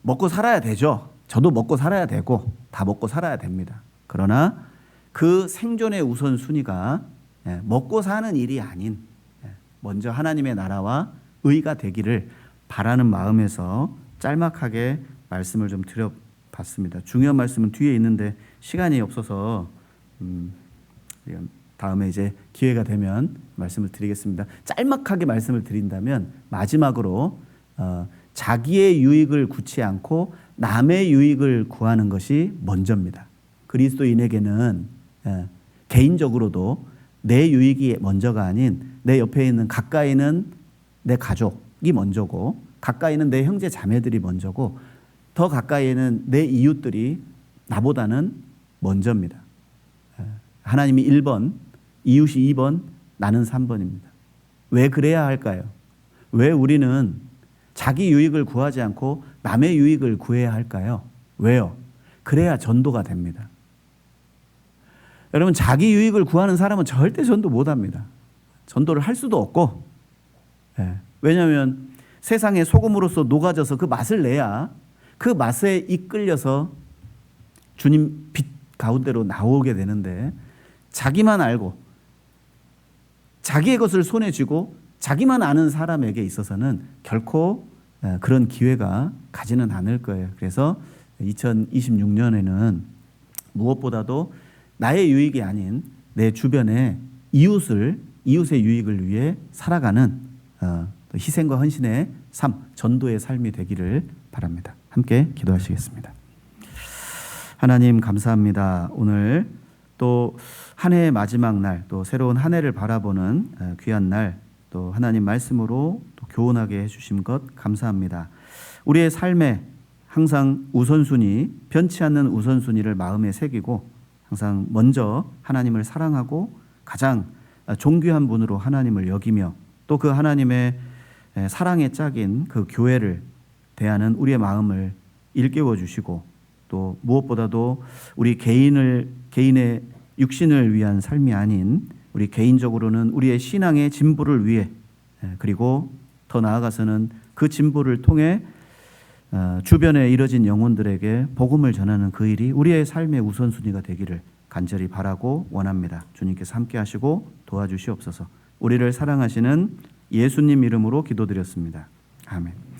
먹고 살아야 되죠. 저도 먹고 살아야 되고 다 먹고 살아야 됩니다. 그러나 그 생존의 우선순위가 먹고 사는 일이 아닌 먼저 하나님의 나라와 의가 되기를 바라는 마음에서 짤막하게 말씀을 좀 드려봤습니다. 중요한 말씀은 뒤에 있는데 시간이 없어서 다음에 이제 기회가 되면 말씀을 드리겠습니다. 짤막하게 말씀을 드린다면 마지막으로 자기의 유익을 구치 않고 남의 유익을 구하는 것이 먼저입니다. 그리스도인에게는 개인적으로도 내 유익이 먼저가 아닌 내 옆에 있는 가까이는 내 가족이 먼저고 가까이는 내 형제 자매들이 먼저고 더 가까이는 내 이웃들이 나보다는 먼저입니다. 하나님이 1번, 이웃이 2번, 나는 3번입니다. 왜 그래야 할까요? 왜 우리는 자기 유익을 구하지 않고 남의 유익을 구해야 할까요? 왜요? 그래야 전도가 됩니다. 여러분, 자기 유익을 구하는 사람은 절대 전도 못합니다. 전도를 할 수도 없고, 왜냐하면 세상의 소금으로서 녹아져서 그 맛을 내야 그 맛에 이끌려서 주님 빛 가운데로 나오게 되는데, 자기만 알고 자기의 것을 손에 쥐고 자기만 아는 사람에게 있어서는 결코 그런 기회가 가지는 않을 거예요. 그래서 2026년에는 무엇보다도 나의 유익이 아닌 내 주변의 이웃의 유익을 위해 살아가는 희생과 헌신의 삶, 전도의 삶이 되기를 바랍니다. 함께 기도하시겠습니다. 하나님 감사합니다. 오늘 또 한 해의 마지막 날, 또 새로운 한 해를 바라보는 귀한 날, 또 하나님 말씀으로 또 교훈하게 해주신 것 감사합니다. 우리의 삶에 항상 우선순위, 변치 않는 우선순위를 마음에 새기고 항상 먼저 하나님을 사랑하고 가장 존귀한 분으로 하나님을 여기며 또 그 하나님의 사랑의 짝인 그 교회를 대하는 우리의 마음을 일깨워 주시고 또 무엇보다도 우리 개인의 육신을 위한 삶이 아닌 우리 개인적으로는 우리의 신앙의 진보를 위해 그리고 더 나아가서는 그 진보를 통해 주변에 이뤄진 영혼들에게 복음을 전하는 그 일이 우리의 삶의 우선순위가 되기를 간절히 바라고 원합니다. 주님께서 함께 하시고 도와주시옵소서. 우리를 사랑하시는 예수님 이름으로 기도드렸습니다. 아멘.